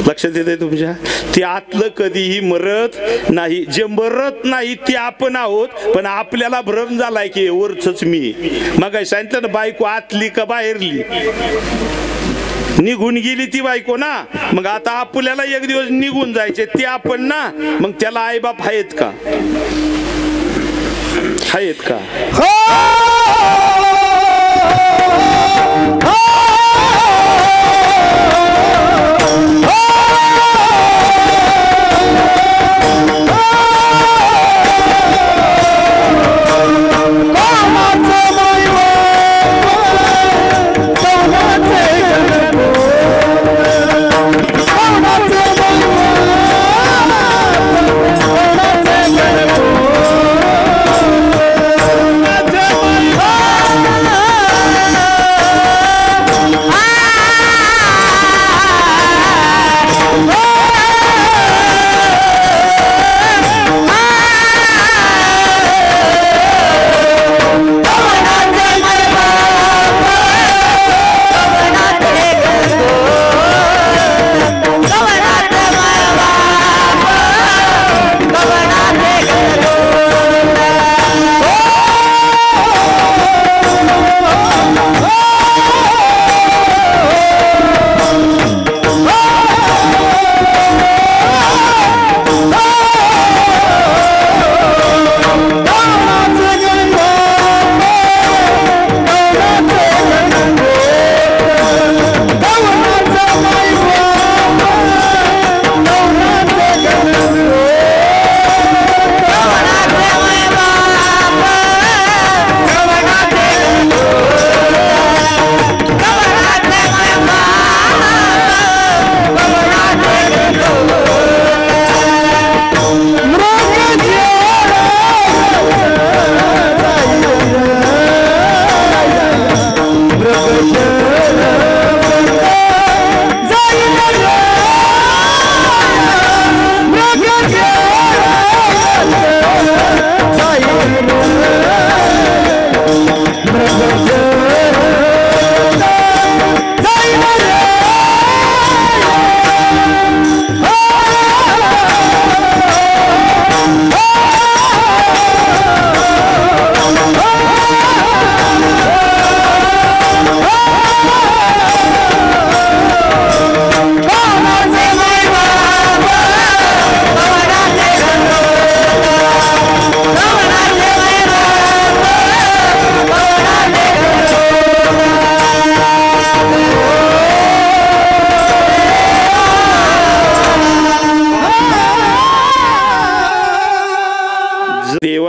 लक्षात येते तुमच्या? ते आतलं कधीही मरत नाही. जे मरत नाही ते आपण आहोत, पण आपल्याला भ्रम झालाय की वरच मी. मग सांगितलं ना, बायको आतली का बाहेरली? निघून गेली ती बायको ना. मग आता आपल्याला एक दिवस निघून जायचे, ते आपण ना. मग त्याला आईबाप आहेत का? आहेत का? Jai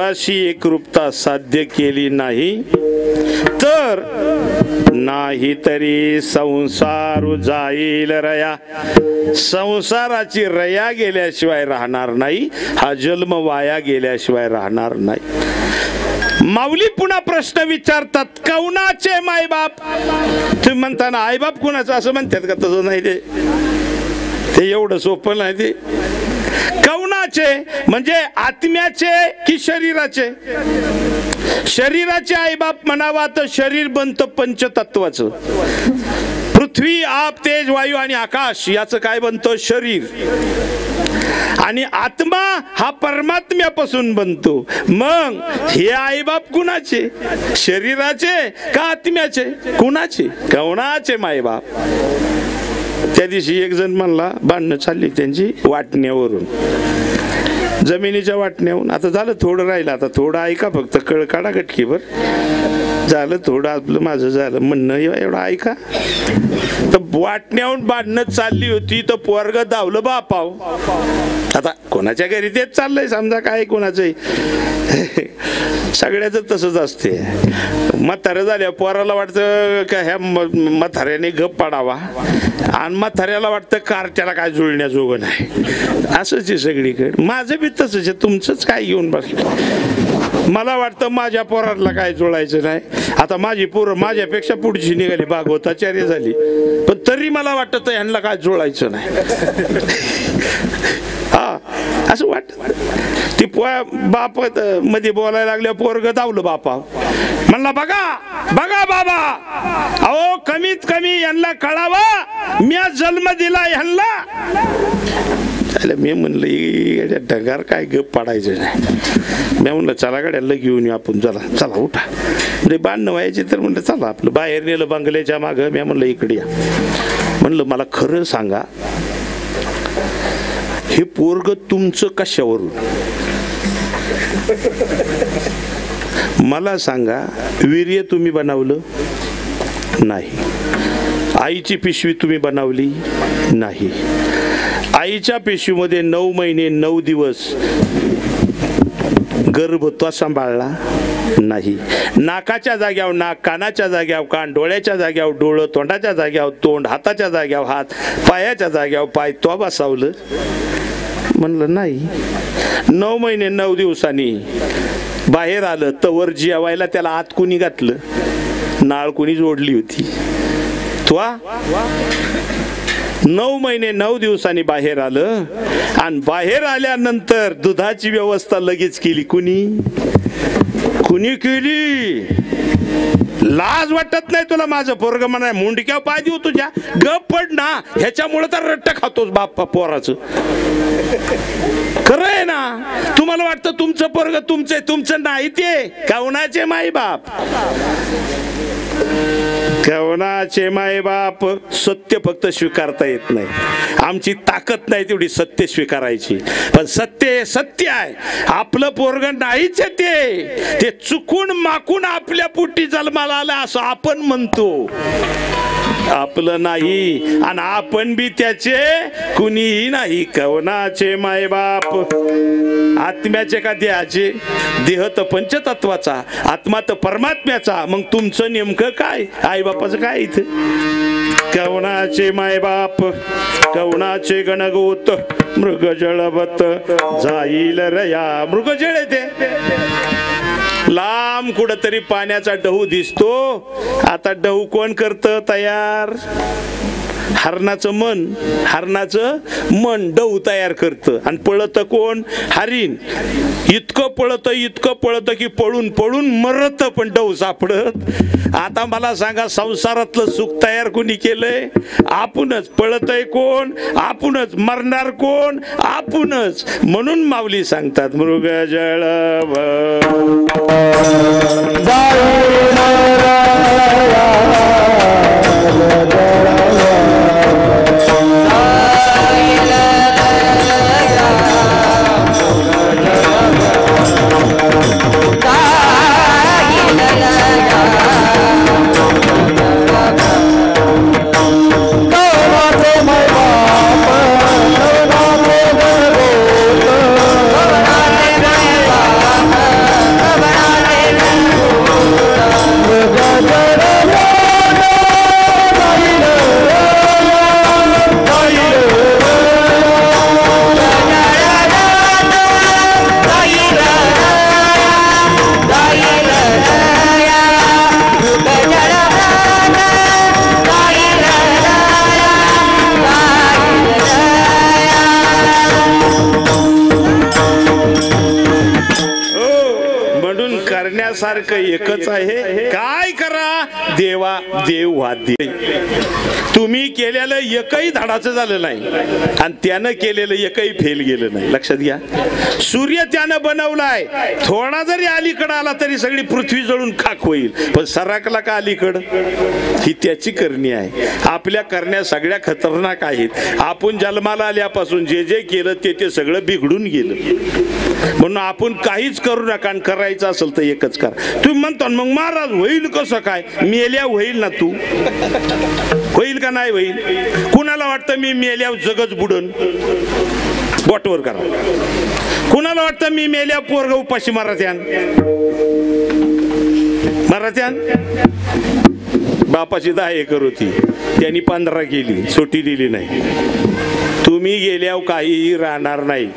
देवाशी एकरूपता साध्य केली नाही तर नाही तरी संसार जाईल रया. संसाराची रया गेल्याशिवाय राहणार नाही, हा जन्म वाया गेल्याशिवाय राहणार नाही. माऊली पुन्हा प्रश्न विचारतात, कौनाचे मायबाप? तुम्ही म्हणताना आईबाप कुणाचं असं म्हणतात का? तसं नाही, ते एवढं सोपं नाही. ते कौनाचे म्हणजे आत्म्याचे की शरीराचे? शरीराचे आईबाप म्हणावा तर शरीर बनतं पंचतत्वाचं. पृथ्वी, आप, तेज, वायू आणि आकाश याचं काय बनतं? शरीर. आणि आत्मा हा परमात्म्यापासून बनतो. मग हे आईबाप कुणाचे? शरीराचे का आत्म्याचे? कुणाचे? कौणाचे मायबाप? त्या दिवशी एक जण म्हणला, भांडणं चालली त्यांची वाटण्यावरून, जमिनीच्या वाटण्यावरून. आता झालं थोडं राहिलं, आता थोडं ऐका फक्त, कळ काढा गटकीवर. झालं थोडं आपलं, माझं झालं म्हणणं, एवढं ऐका. तर वाटण्याहून भांडणं चालली होती तर पोरग धावलं बापाव. आता कोणाच्या घरी तेच चाललंय समजा, काय कोणाचंही सगळ्याच तसंच असते. म्हातारं झाल्या पोराला वाटतं का ह्या म्हाताऱ्याने गप पाडावा, आणि म्हाताऱ्याला वाटतं कारट्याला काय जुळण्याजोगं नाही. असंच आहे सगळीकडे. माझं बी तसंच आहे, तुमचंच काय घेऊन बसलं. मला वाटतं माझ्या पोराला काय जुळायचं नाही. आता माझी पोरं माझ्यापेक्षा पुढची निघाली, भागवताचार्य झाली, पण तरी मला वाटतं ह्यांना काय जुळायचं नाही. हा असं वाटत. ती बाप मध्ये बोलायला लागल्या, पोरग धावलं बापा, म्हणला बघा बघा बाबा, अहो कमीत कमी यांना कळावा मी आज जन्म दिला ह्यांना. मी म्हणलं ढगार काय गप पाडायचं नाही. मी म्हणलं चला गाड्याला घेऊन येऊ आपण, चला चला उठा. म्हणजे बांधणं व्हायचे तर म्हणलं चला आपलं. बाहेर नेलं बंगल्याच्या मागं. मी म्हणलं इकडे या. म्हणलं मला खरं सांगा, हे पोरग तुमचं कशावरून? मला सांगा, वीर्य तुम्ही बनवलं नाही, आईची पिशवी तुम्ही बनवली नाही, आईच्या पिशवीमध्ये 9 महिने 9 दिवस गर्भ तो सांभाळला नाही. नाकाच्या जाग्यावर नाक, कानाच्या जाग्यावर कान, डोळ्याच्या जाग्यावर डोळं, तोंडाच्या जाग्यावर तोंड, हाताच्या जाग्यावर हात, पायाच्या जाग्यावर पाय तो बसावलं? म्हणलं नाही. 9 महिने 9 दिवसांनी बाहेर आलं तवर जेवायला त्याला आत कुणी घातलं? नाळ कुणी जोडली होती? तो 9 महिने 9 दिवसांनी बाहेर आलं, आणि बाहेर आल्यानंतर दुधाची व्यवस्था लगेच केली. कुणी केली? लाज वाटत नाही तुला? माझं पोरग म्हणा मुंडक्या पाय देऊ तुझ्या, गप पड ना. ह्याच्यामुळे तर रट्ट खातोस बाप पोराचं. खरं आहे ना? तुम्हाला वाटतं तुमचं पोरग तुमचं नाही, ते कौनाचे माई बाप? कौनाचे माय बाप? सत्य फक्त स्वीकारता येत नाही, आमची ताकद नाही तेवढी सत्य स्वीकारायची. पण सत्य सत्य आहे. आपलं पोरग नाहीच ते चुकून माकून आपल्या पोटी जन्माला आलं असं आपण म्हणतो. आपलं नाही, आणि आपण बी त्याचे कुणीही नाही. कौनाचे माय बाप? आत्म्याचे का देहाचे? देह तर पंचतत्वाचा, आत्मा तर परमात्म्याचा. मग तुमचं नेमकं काय? आई बापाचं काय इथं? कौनाचे माय बाप? कौनाचे गणगोत मृग जळवत जाईल रया. मृग जळ ते लांब कुठतरी पाण्याचा डहू दिसतो. आता डहू कोण करतं तयार? हरणाचं मन डहू तयार करतं. आणि पळत कोण? हरिण. इतकं पळत की पळून पळून मरत, पण डहू सापडत. आता मला सांगा, संसारातलं सुख तयार कोणी केलंय? आपणच. पळतय कोण? आपणच. मरणार कोण? आपणच. म्हणून माऊली सांगतात, मृग जळव करण्यासारखं एकच आहे. काय करा, देवा देव वाद्य. तुम्ही केलेलं एकही धाडाचं झालं नाही आणि त्यानं केलेलं एकही फेल गेलं नाही. लक्षात घ्या, सूर्य त्यानं बनवलाय, थोडा जरी अलीकडं आला तरी सगळी पृथ्वी जळून खाक होईल, पण सरकला का अलीकडं, ही त्याची करणी आहे. आपल्या करण्या सगळ्या खतरनाक आहेत. आपण जन्माला आल्यापासून जे जे केलं ते सगळं बिघडून गेलं. म्हणून आपण काहीच करू नका, आणि करायचं असेल तर एकच करा. तुम्ही म्हणता मग महाराज होईल कसं काय, मेल्या होईल ना, तू होईल का नाही होईल. कुणाला वाटतं मी मेल्यावर जगच बुडन, बोटवर करा. कुणाला वाटतं मी मेल्या पोरग उपाशी मराठ्यान, बापाची 10 एकर होती, त्यांनी 15 केली, सुट्टी दिली नाही. तुम्ही गेल्यावर काहीही राहणार नाही,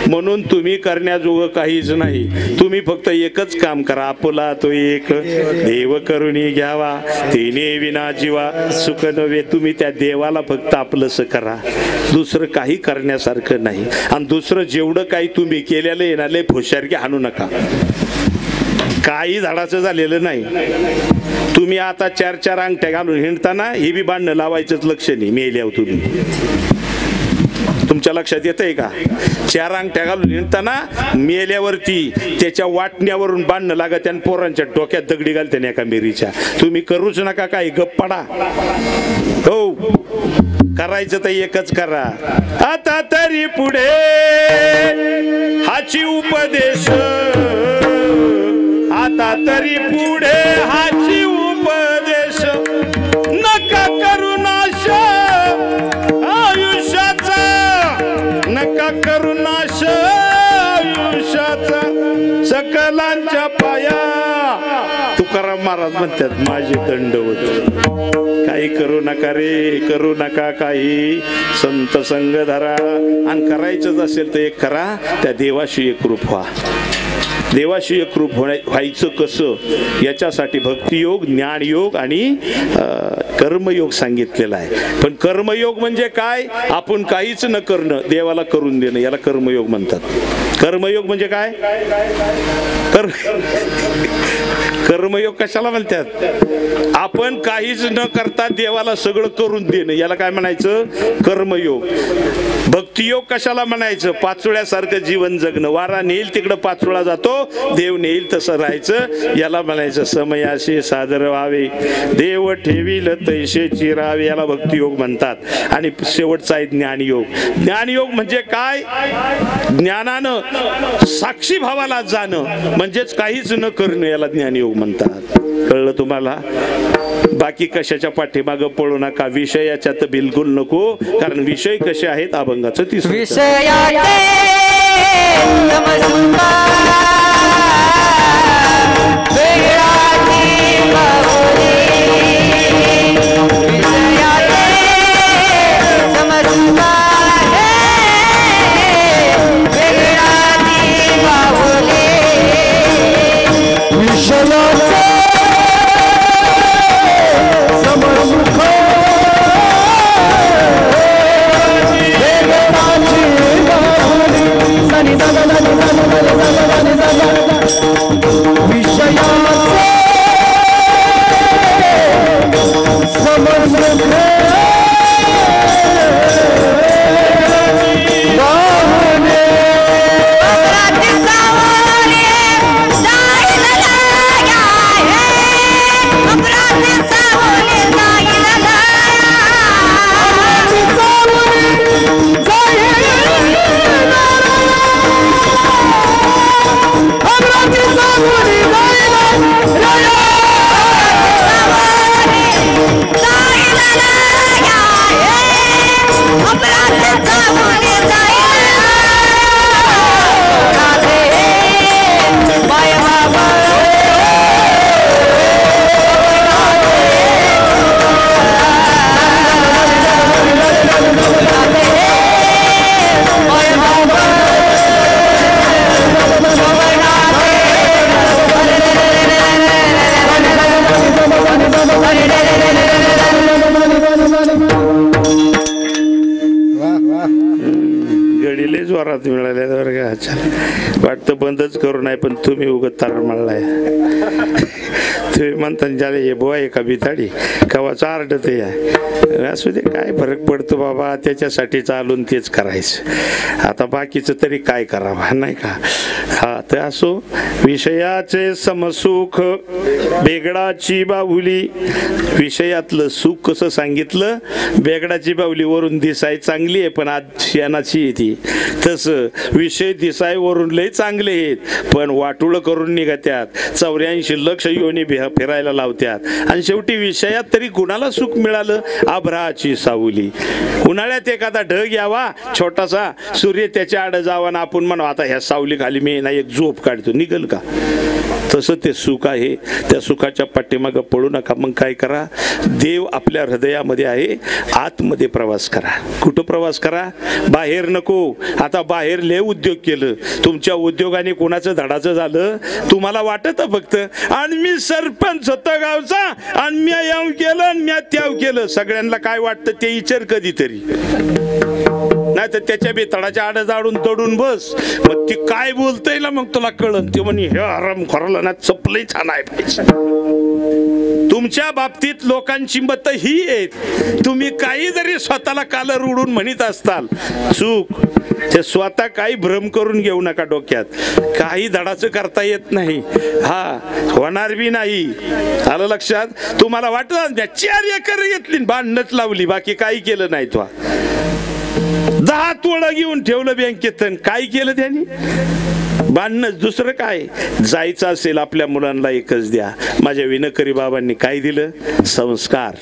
म्हणून तुम्ही करण्याजोगं काहीच नाही. तुम्ही फक्त एकच काम करा, आपला तो एक देव करुणी घ्यावा, तिने विना जीवा सुख नव्हे. तुम्ही त्या देवाला फक्त आपलंसं करा, दुसरं काही करण्यासारखं नाही. आणि दुसरं जेवढं काही तुम्ही केलेलं येणारे भुशारकी हाणू नका, काही झाडाचं झालेलं नाही. तुम्ही आता 4 अंगठ्या घालून हिंडताना हे बी बांधणं लावायचंच लक्ष नाही. मेल्यावर तुम्ही, तुमच्या लक्षात येतंय का, 4 अंगठ्या घालून हिंडताना मेल्यावरती त्याच्या वाटण्यावरून बांधणं लागत आणि पोरांच्या डोक्यात दगडी घालते ना एका मेरीच्या. तुम्ही करूच नका, काही गप्प पडा. हो, करायचं तर एकच करा. आता तरी पुढे हाची उपदेश, आता तरी पुढे हाची उपदेश, नका करू नाश आयुष्याचा, नका करू नाश आयुष्याचा, सकलांच्या पाया. तुकाराम महाराज म्हणतात माझे दंडवत. काही करू नका रे, करू नका काही, संत संग धरा. आणि करायचंच असेल तर एक करा, त्या देवाशी एकरूप व्हा. देवाशी एकरूप व्हायचं कसं, याच्यासाठी भक्तियोग, ज्ञानयोग आणि कर्मयोग सांगितलेला आहे. पण कर्मयोग म्हणजे काय, आपण काहीच न करणं, देवाला करून देणं, याला कर्मयोग म्हणतात. कर्मयोग म्हणजे काय, कर्मयोग कशाला म्हणतात, आपण काहीच न करता देवाला सगळं करून देणं, याला काय म्हणायचं, कर्मयोग. भक्तियोग कशाला म्हणायचं, पाचोळ्यासारखं जीवन जगणं, वारा नेईल तिकडं पाचोळा जातो, देव नेईल तसं राहायचं, याला म्हणायचं समयाशी सादर व्हावे, देव ठेवील तैसे चिरावे, याला भक्तियोग म्हणतात. आणि शेवटचा आहे ज्ञानयोग. ज्ञानयोग म्हणजे काय, ज्ञानानं साक्षी भावाला जाणं, म्हणजेच काहीच न करणं, याला ज्ञानयोग म्हणतात. कळलं तुम्हाला. बाकी कशाच्या पाठीमागं पळू नका, विषयाच्यात बिलकुल नको, कारण विषय कसे आहेत अभंगाचं तिसरं. विषया लय जोरात मिळाले बरं का. अच्छा वाटतं बंदच करू नाही पण तुम्ही उगत तार म्हणलाय. तुम्ही म्हणता ज्याला हे बुवा आहे का बिताडी कवाचं आरडत आहे. असू दे काय फरक पडतो बाबा, त्याच्यासाठी चालून तेच करायचं. आता बाकीचं तरी काय करावं नाही का. हा तर असो. विषयाचे समसुख बेगडाची बाहुली. विषयातलं सुख कसं सांगितलं, बेगडाची बाहुली वरून दिसाय चांगली आहे पण आज शेणाची येते. तसं विषय दिसाय वरून लय चांगले आहेत पण वाटुळ करून निघत्यात. 84 लक्ष योनी फिरायला लावत्यात आणि शेवटी विषयात तरी कुणाला सुख मिळालं. आभ्राची सावली. उन्हाळ्यात एखादा ढग यावा छोटासा, सूर्य त्याच्या आड जावा ना आपण म्हणू आता ह्या सावली खाली मी नाही एक झोप काढतो, निघल का. तसं ते सुख आहे. त्या सुखाच्या पाठीमागं पडू नका. मग काय करा, देव आपल्या हृदयामध्ये आहे, आतमध्ये प्रवास करा. कुठं प्रवास करा, बाहेर नको. आता बाहेर लय उद्योग केलं, तुमच्या उद्योगाने कोणाचं धडाचं झालं तुम्हाला वाटत फक्त. आणि मी सरपंच होता गावचा आणि मी याव केलं आणि मी त्याव केलं. सगळ्यांना काय वाटतं ते विचार कधीतरी. नाही तर त्याच्या बेतडाच्या आड जाडून तडून बस, मग ती काय बोलतय ना मग तुला कळन. ते म्हणे हे आराम खरला ना चपलही छान आहे पाहिजे. तुमच्या बाबतीत लोकांची मत ही आहेत. तुम्ही काही जरी स्वतःला कालर उडून म्हणत असताल चूक. ते स्वतः काही भ्रम करून घेऊ नका डोक्यात. काही धडाचं करता येत नाही. हा होणार बी नाही. आलं लक्षात. तुम्हाला वाटलं 4 एकर घेतली भांडणच लावली, बाकी काही केलं नाही. तो 10 तोडं घेऊन ठेवलं बँकेत. काय केलं त्यांनी, भांडणच. दुसरं काय. जायचं असेल आपल्या मुलांना एकच द्या. माझ्या विनकरी बाबांनी काय दिलं, संस्कार.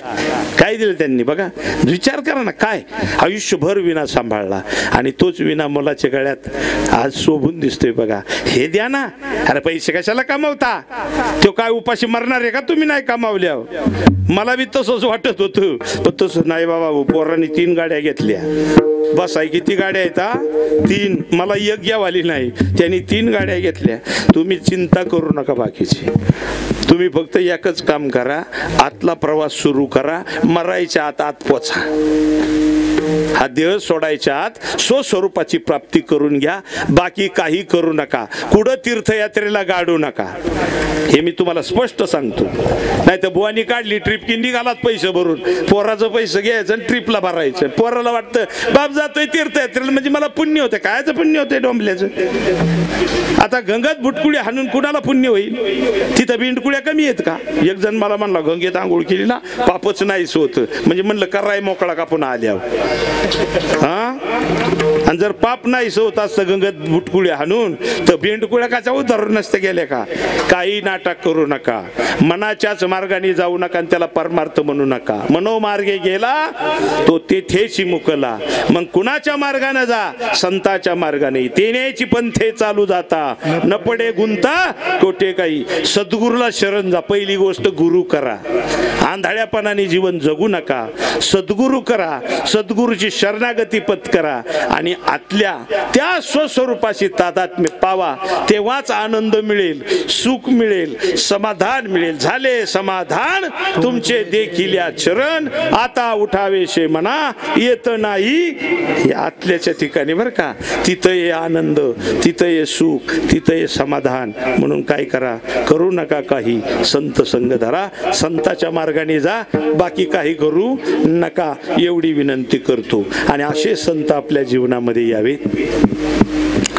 काय दिलं त्यांनी बघा, विचार करा ना. काय आयुष्यभर विना सांभाळला आणि तोच विना मुलाच्या गळ्यात आज शोभून दिसतोय बघा. हे द्या ना. अरे पैसे कशाला कमावता, तो काय उपाशी मरणार आहे का तुम्ही नाही कमावल्यावर. मला बी तसंच वाटत होतं पण तसं नाही बाबा. पोरांनी 3 गाड्या घेतल्या. बसाय किती गाड्या आहेत, 3. मला एक घ्यावाली नाही, त्यांनी 3 गाड्या घेतल्या. तुम्ही चिंता करू नका बाकीची. तुम्ही फक्त एकच काम करा, आतला प्रवास सुरू करा. मरायच्या आत पोचा. हा देह सोडायच्या आत स्वस्वरूपाची प्राप्ती करून घ्या. बाकी काही करू नका. कुठं तीर्थयात्रेला गाडू नका. हे मी तुम्हाला स्पष्ट सांगतो. नाही तर बुवानी काढली ट्रिप की निघालात पैसे भरून. पोराचं पैसे घ्यायचं आणि ट्रिपला भरायचं. पोराला वाटतं बाप जातोय तीर्थयात्रेला म्हणजे मला पुण्य होतं. कायचं पुण्य होतंय डोंबल्याचं. आता गंगात बुटकुळी हाणून कुणाला पुण्य होईल. तिथं बिंडकुळ्या कमी आहेत का. एक जण मला म्हणला गंगेत आंघोळ केली ना पापच नाहीच होतं. म्हणजे म्हणलं कराय मोकळा का पुन्हा आल्यावर. हा आणि जर पाप नाहीच होत असतं गंगेत बुटकुळ्या हाणून तर बिंडकुळ्या काच्या उदाहरण नसते गेल्या का. काही नाटक करू नका. मनाच्याच मार्गाने जाऊ नका आणि त्याला परमार्थ म्हणू नका. मनोमार्गे गेला तो तेथेची मुकला. मग कुणाच्या मार्गाने जा, संताच्या मार्गाने. तेनेची पंथे चालू जाता न पडे गुंता कोठे काही. सद्गुरूला शरण जा. पहिली गोष्ट गुरु करा. आंधळ्यापणाने जीवन जगू नका. सद्गुरु करा. सद्गुरूची शरणागती पत्करा आणि आतल्या त्या स्वस्वरूपाशी तादात्म्य पावा. तेव्हाच आनंद मिळेल, सुख मिळेल, समाधान मिळेल. झाले समाधान तुमचे देखील या चरण. आता उठावेशे म्हणा येत नाही. आतल्याच्या ठिकाणी बरं का. तिथं ये आनंद, तिथं ये सुख, तिथं ये समाधान. म्हणून काय करा, करू नका काही. संत संग धरा. संताच्या मार्गाने जा. बाकी काही करू नका एवढी विनंती करतो. आणि असे संत आपल्या जीवनामध्ये यावेत.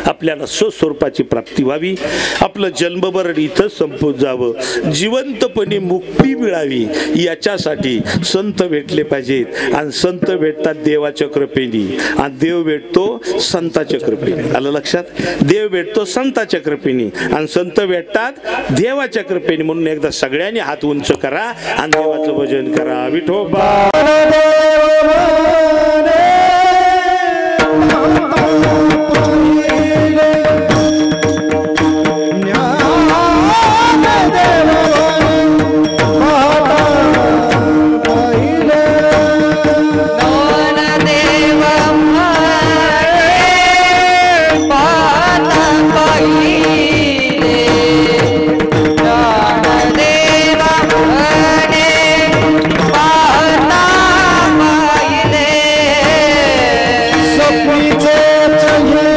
आपल्याला स्वस्वरूपाची प्राप्ती व्हावी. आपलं जन्मभरण इथं संपून जावं. जिवंतपणे मुक्ती मिळावी याच्यासाठी संत भेटले पाहिजेत. आणि संत भेटतात देवाच्या कृपेने आणि देव भेटतो संताच्या कृपेने. आलं लक्षात. देव भेटतो संताच्या कृपेने आणि संत भेटतात देवाच्या कृपेने. म्हणून एकदा सगळ्यांनी हात उंच करा आणि देवाचं भजन करा. विठोबा स्वप्नीचे नाही